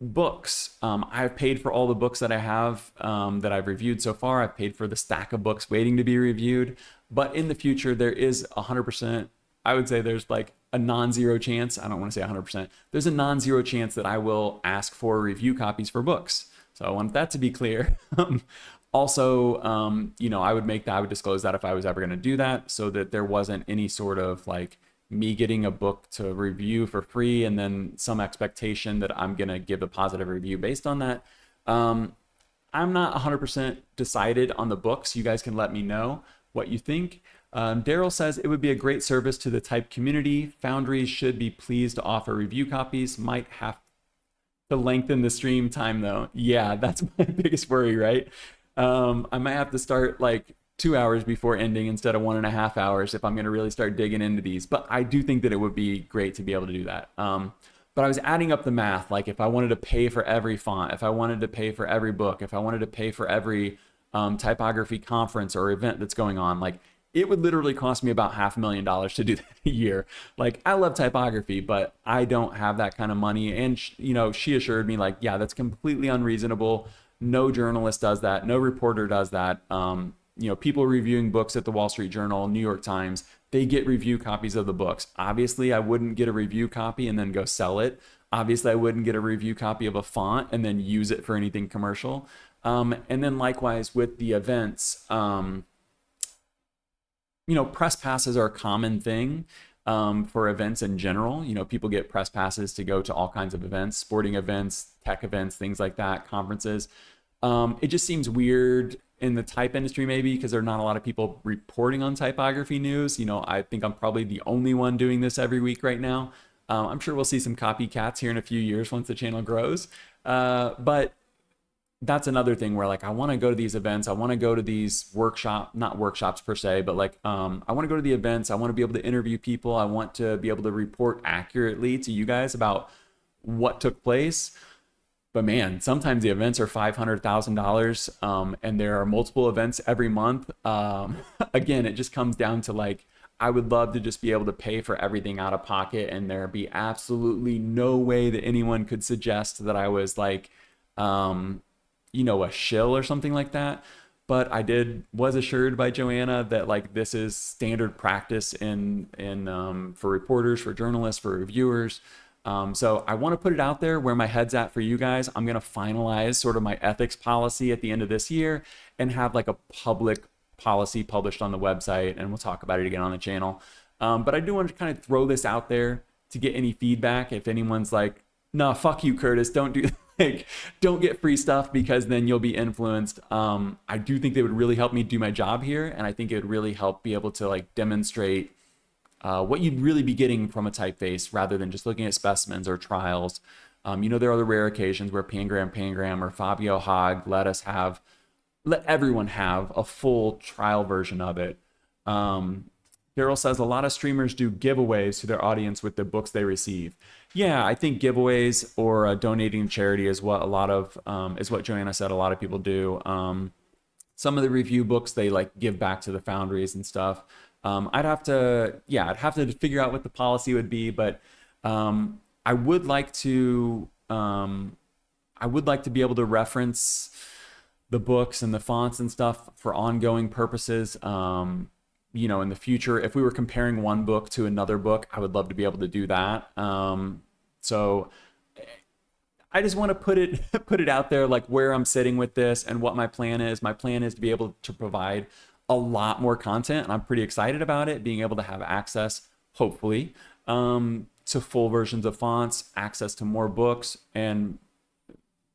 books. I've paid for all the books that I have that I've reviewed so far. I've paid for the stack of books waiting to be reviewed. But in the future, there is 100%, I would say there's like a non-zero chance. I don't want to say 100%. There's a non-zero chance that I will ask for review copies for books. So I want that to be clear. Also, you know, I would disclose that if I was ever going to do that, so that there wasn't any sort of like me getting a book to review for free and then some expectation that I'm going to give a positive review based on that. I'm not 100% decided on the books. You guys can let me know what you think. Daryl says it would be a great service to the type community. Foundries should be pleased to offer review copies. Might have to lengthen the stream time though. Yeah, that's my biggest worry, right? I might have to start like 2 hours before ending instead of 1.5 hours if I'm going to really start digging into these. But I do think that it would be great to be able to do that. But I was adding up the math, like if I wanted to pay for every font, if I wanted to pay for every book, if I wanted to pay for every typography conference or event that's going on, like it would literally cost me about $500,000 to do that a year. Like I love typography, but I don't have that kind of money. And you know, she assured me like, yeah, that's completely unreasonable. No journalist does that. No reporter does that. You know, people reviewing books at the Wall Street Journal, New York Times, they get review copies of the books. Obviously, I wouldn't get a review copy and then go sell it. Obviously, I wouldn't get a review copy of a font and then use it for anything commercial. And then likewise with the events, you know, press passes are a common thing for events in general. You know, people get press passes to go to all kinds of events, sporting events, tech events, things like that, conferences. It just seems weird in the type industry, maybe because there are not a lot of people reporting on typography news. You know, I think I'm probably the only one doing this every week right now. I'm sure we'll see some copycats here in a few years once the channel grows. But that's another thing where like I want to go to these events. I want to go to these not workshops per se, but like I want to go to the events. I want to be able to interview people. I want to be able to report accurately to you guys about what took place. But man, sometimes the events are $500,000 and there are multiple events every month. Again, it just comes down to like, I would love to just be able to pay for everything out of pocket, and there be absolutely no way that anyone could suggest that I was like, you know, a shill or something like that. But I was assured by Joanna that like this is standard practice in for reporters, for journalists, for reviewers. So I want to put it out there where my head's at for you guys. I'm going to finalize sort of my ethics policy at the end of this year and have like a public policy published on the website, and we'll talk about it again on the channel. But I do want to kind of throw this out there to get any feedback. If anyone's like, no, fuck you, Curtis, don't do like, don't get free stuff because then you'll be influenced. I do think they would really help me do my job here. And I think it would really help be able to like demonstrate what you'd really be getting from a typeface rather than just looking at specimens or trials. You know, there are other rare occasions where Pangram Pangram or Fabio Hogg let everyone have a full trial version of it. Daryl says a lot of streamers do giveaways to their audience with the books they receive. Yeah, I think giveaways or donating to charity is what is what Joanna said a lot of people do. Some of the review books they like give back to the foundries and stuff. I'd have to figure out what the policy would be, but I would like to be able to reference the books and the fonts and stuff for ongoing purposes. You know, in the future, if we were comparing one book to another book, I would love to be able to do that. So I just want to put it put it out there, like where I'm sitting with this and what my plan is. My plan is to be able to provide a lot more content, and I'm pretty excited about it, being able to have access, hopefully, to full versions of fonts, access to more books, and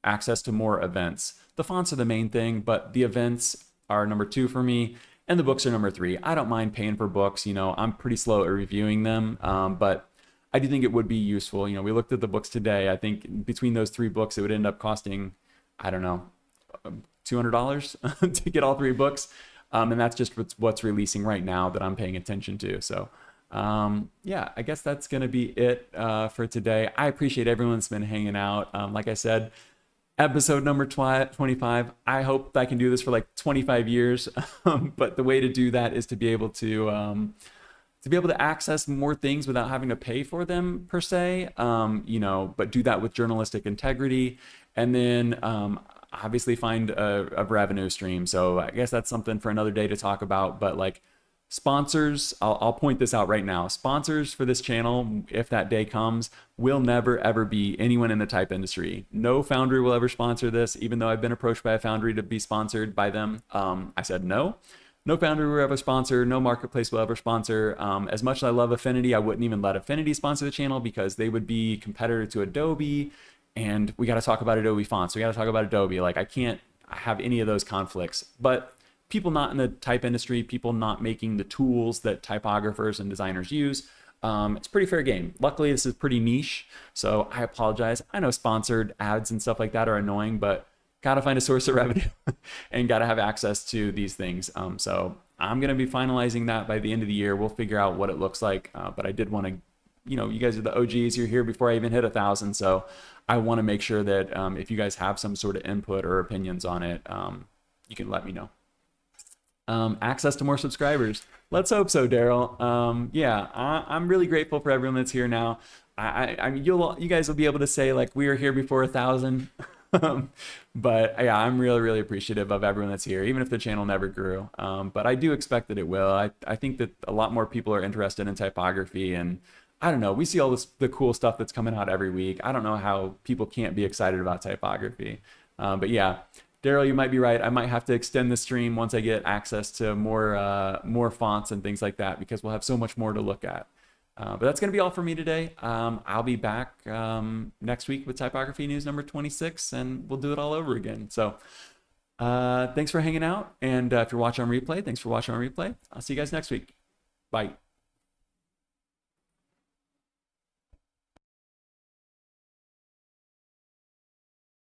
access to more events. The fonts are the main thing, but the events are number 2 for me, and the books are number 3. I don't mind paying for books. You know, I'm pretty slow at reviewing them, but I do think it would be useful. You know, we looked at the books today. I think between those 3 books, it would end up costing, I don't know, $200 to get all 3 books. And that's just what's releasing right now that I'm paying attention to. So yeah, I guess that's going to be it for today. I appreciate everyone that's been hanging out. Like I said, episode number 25. I hope I can do this for like 25 years. But the way to do that is to be able to access more things without having to pay for them per se, you know, but do that with journalistic integrity, and then obviously find a revenue stream. So I guess that's something for another day to talk about. But like sponsors, I'll point this out right now. Sponsors for this channel, if that day comes, will never ever be anyone in the type industry. No foundry will ever sponsor this, even though I've been approached by a foundry to be sponsored by them. I said no. No foundry will ever sponsor, no marketplace will ever sponsor. As much as I love Affinity, I wouldn't even let Affinity sponsor the channel because they would be competitor to Adobe, and we got to talk about Adobe fonts. We got to talk about Adobe. Like I can't have any of those conflicts. But people not in the type industry, people not making the tools that typographers and designers use, it's pretty fair game. Luckily, this is pretty niche, so I apologize. I know sponsored ads and stuff like that are annoying, but gotta find a source of revenue and gotta have access to these things. So I'm gonna be finalizing that by the end of the year. We'll figure out what it looks like, but I did want to, you know, you guys are the OGs. You're here before I even hit 1,000, so I want to make sure that if you guys have some sort of input or opinions on it, you can let me know. Access to more subscribers. Let's hope so, Daryl. Yeah, I'm really grateful for everyone that's here now. I mean, you guys will be able to say like we were here before 1,000. But yeah, I'm really, really appreciative of everyone that's here, even if the channel never grew. But I do expect that it will. I think that a lot more people are interested in typography, and I don't know, we see all the cool stuff that's coming out every week. I don't know how people can't be excited about typography. But yeah, Daryl, you might be right. I might have to extend the stream once I get access to more fonts and things like that, because we'll have so much more to look at. But that's going to be all for me today. I'll be back next week with Typography News number 26, and we'll do it all over again. So thanks for hanging out. And if you're watching on replay, thanks for watching on replay. I'll see you guys next week. Bye.